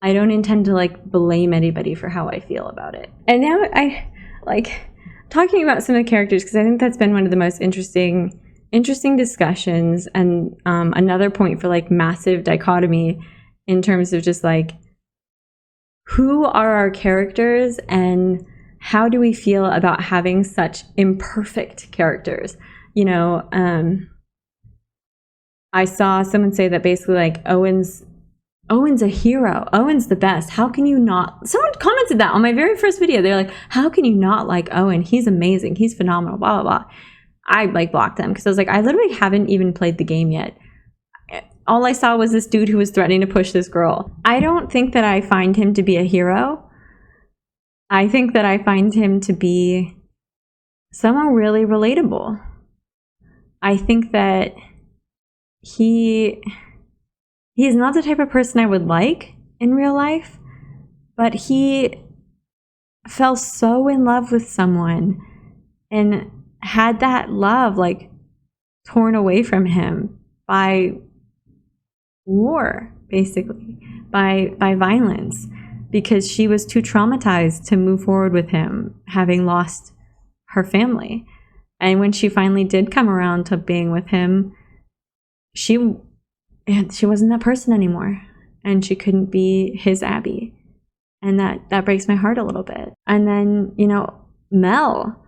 intend to like blame anybody for how I feel about it. And now I like talking about some of the characters, because I think that's been one of the most interesting discussions, and another point for like massive dichotomy in terms of just like, who are our characters and how do we feel about having such imperfect characters? You know, I saw someone say that basically like Owen's a hero. Owen's the best. How can you not? Someone commented that on my very first video. They're like, how can you not like Owen? He's amazing. He's phenomenal, blah, blah, blah. I like blocked them because I was like, I literally haven't even played the game yet. All I saw was this dude who was threatening to push this girl. I don't think that I find him to be a hero. I think that I find him to be someone really relatable. I think that he's not the type of person I would like, in real life, but he fell so in love with someone and had that love like torn away from him by war, basically, by violence, because she was too traumatized to move forward with him, having lost her family. And when she finally did come around to being with him, she wasn't that person anymore, and she couldn't be his Abby. And that breaks my heart a little bit. And then, you know, Mel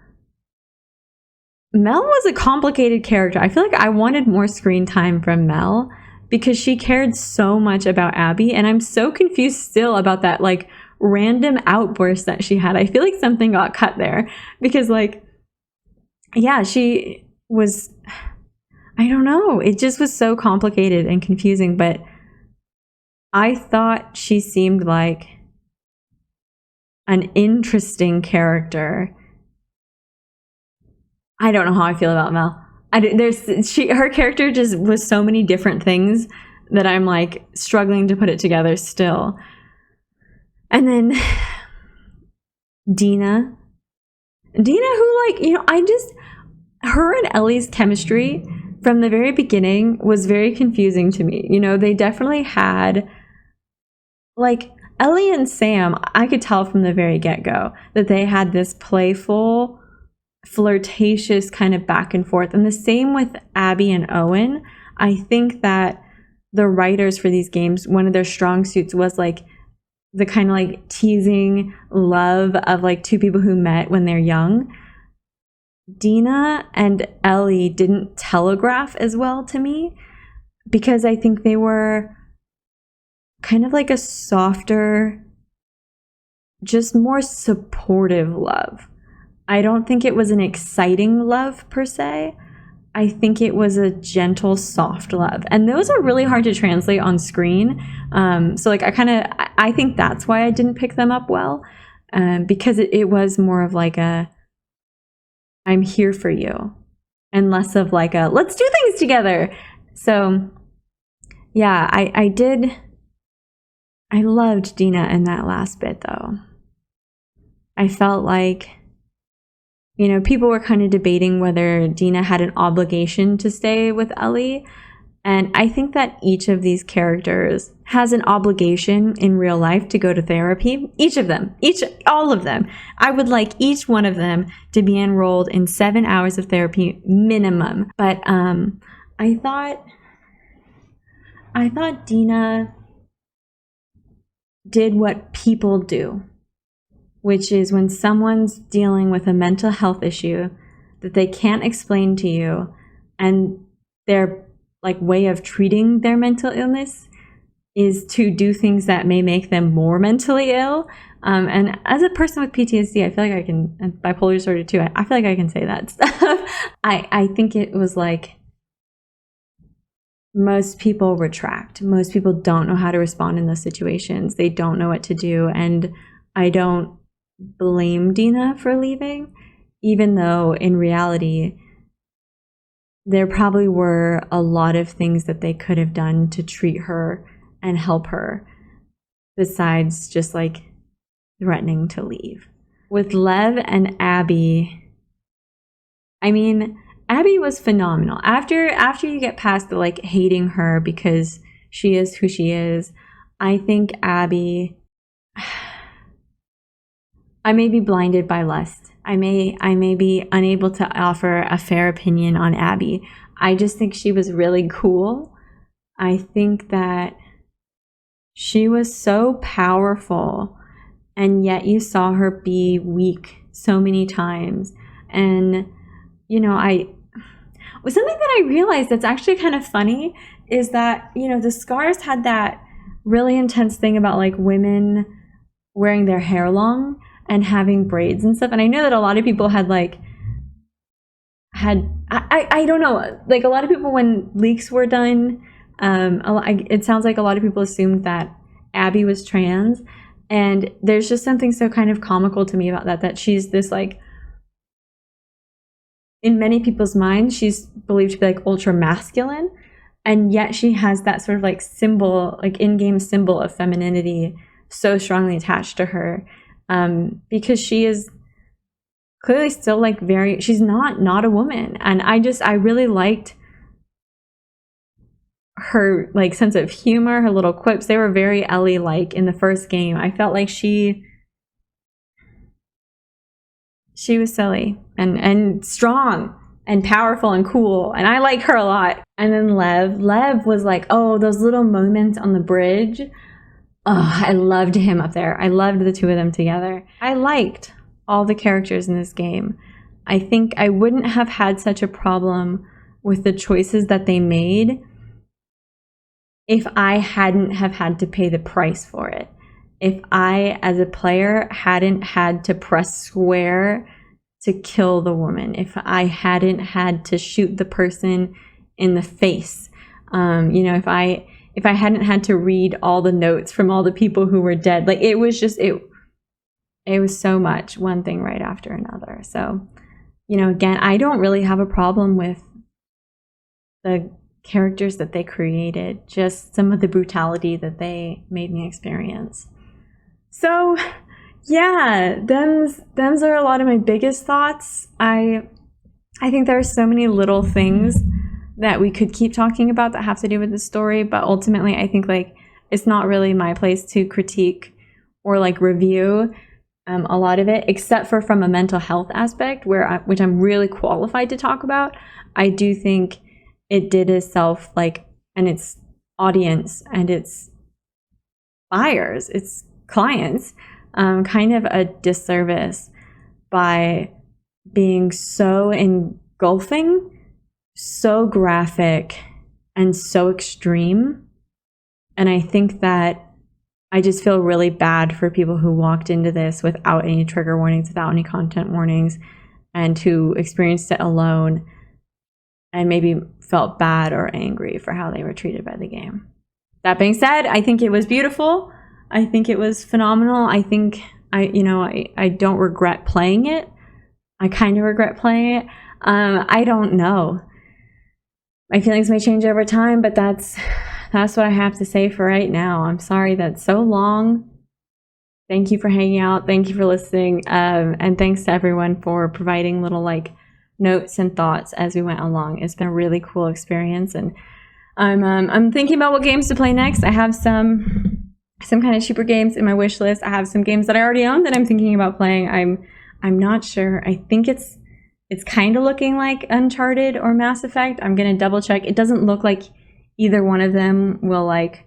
was a complicated character. I feel like I wanted more screen time from Mel because she cared so much about Abby, and I'm so confused still about that like random outburst that she had. I feel like something got cut there because like, yeah, she was, I don't know, it just was so complicated and confusing, but I thought she seemed like an interesting character. I don't know how I feel about Mel. Her character just was so many different things that I'm like struggling to put it together still. And then Dina, who like, you know, her and Ellie's chemistry from the very beginning was very confusing to me. You know, they definitely had like Ellie and Sam, I could tell from the very get-go that they had this playful, flirtatious kind of back and forth. And the same with Abby and Owen. I think that the writers for these games, one of their strong suits was like the kind of like teasing love of like two people who met when they're young. Dina and Ellie didn't telegraph as well to me because I think they were kind of like a softer, just more supportive love. I don't think it was an exciting love per se. I think it was a gentle, soft love. And those are really hard to translate on screen. So like I think that's why I didn't pick them up well, because it was more of like a, I'm here for you, and less of like a, let's do things together. So yeah, I loved Dina in that last bit though. I felt like, you know, people were kind of debating whether Dina had an obligation to stay with Ellie. And I think that each of these characters has an obligation in real life to go to therapy. All of them. I would like each one of them to be enrolled in 7 hours of therapy minimum. But I thought Dina did what people do, which is when someone's dealing with a mental health issue that they can't explain to you, and their like way of treating their mental illness is to do things that may make them more mentally ill. And as a person with PTSD, I feel like I can, and bipolar disorder too, I feel like I can say that stuff. I think it was like most people retract. Most people don't know how to respond in those situations. They don't know what to do. And I don't blame Dina for leaving, even though in reality there probably were a lot of things that they could have done to treat her and help her besides just like threatening to leave. With Lev and Abby, I mean, Abby was phenomenal. After you get past the like hating her because she is who she is, I think Abby, I may be blinded by lust. I may be unable to offer a fair opinion on Abby. I just think she was really cool. I think that she was so powerful, and yet you saw her be weak so many times. And, you know, something that I realized that's actually kind of funny is that, you know, the Scars had that really intense thing about like women wearing their hair long and having braids and stuff. And I know that a lot of people I don't know, like a lot of people when leaks were done, it sounds like a lot of people assumed that Abby was trans. And there's just something so kind of comical to me about that she's this like, in many people's minds, she's believed to be like ultra masculine. and yet she has that sort of like symbol, like in-game symbol of femininity so strongly attached to her, because she is clearly still like she's not a woman. And I really liked her like sense of humor, her little quips. They were very Ellie like in the first game. I felt like she was silly and strong and powerful and cool, and I like her a lot. And then Lev was like, oh, those little moments on the bridge. Oh, I loved him up there. I loved the two of them together. I liked all the characters in this game. I think I wouldn't have had such a problem with the choices that they made if I hadn't have had to pay the price for it. If I, as a player, hadn't had to press square to kill the woman, if I hadn't had to shoot the person in the face, if I hadn't had to read all the notes from all the people who were dead, like it was so much, one thing right after another. So, again, I don't really have a problem with the characters that they created, just some of the brutality that they made me experience. So yeah, them's are a lot of my biggest thoughts. I think there are so many little things that we could keep talking about that have to do with the story, but ultimately I think like it's not really my place to critique or like review a lot of it, except for from a mental health aspect, which I'm really qualified to talk about. I do think it did itself, like, and its audience and its buyers, its clients, kind of a disservice by being so engulfing, so graphic, and so extreme. And I think that I just feel really bad for people who walked into this without any trigger warnings, without any content warnings, and who experienced it alone and maybe felt bad or angry for how they were treated by the game. That being said, I think it was beautiful. I think it was phenomenal. I think I don't regret playing it. I kind of regret playing it. I don't know. My feelings may change over time, but that's what I have to say for right now. I'm sorry that's so long. Thank you for hanging out. Thank you for listening. And thanks to everyone for providing little like notes and thoughts as we went along. It's been a really cool experience, and I'm thinking about what games to play next. I have some kind of cheaper games in my wish list. I have some games that I already own that I'm thinking about playing. I'm not sure. I think it's kind of looking like Uncharted or Mass Effect. I'm gonna double check. It doesn't look like either one of them will like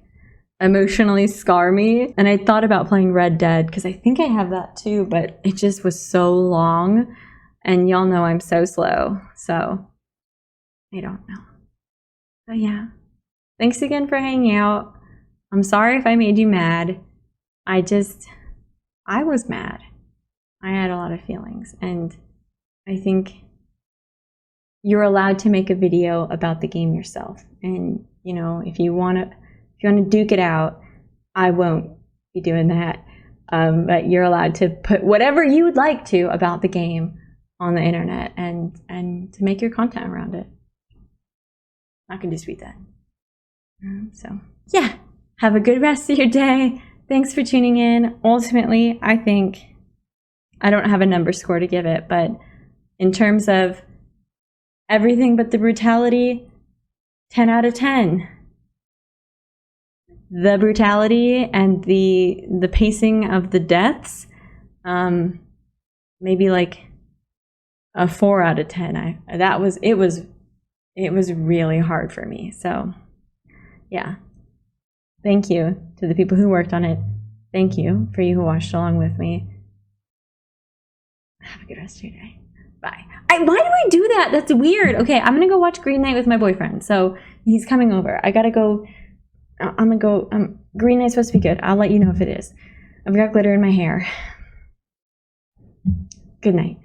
emotionally scar me. And I thought about playing Red Dead because I think I have that too, but it just was so long, and y'all know I'm so slow, so I don't know. But yeah, thanks again for hanging out. I'm sorry if I made you mad. I was mad. I had a lot of feelings, and I think you're allowed to make a video about the game yourself. And if you want to duke it out, I won't be doing that. But you're allowed to put whatever you would like to about the game on the internet and to make your content around it. I can dispute that. So yeah, have a good rest of your day. Thanks for tuning in. Ultimately, I think I don't have a number score to give it, but in terms of everything but the brutality, 10 out of 10. The brutality and the pacing of the deaths, maybe like a 4 out of 10. It was really hard for me. So yeah, thank you to the people who worked on it. Thank you for you who watched along with me. Have a good rest of your day. Bye. Why do I do that? That's weird. Okay, I'm gonna go watch Green Knight with my boyfriend. So he's coming over. I gotta go. I'm gonna go. Green Knight's supposed to be good. I'll let you know if it is. I've got glitter in my hair. Good night.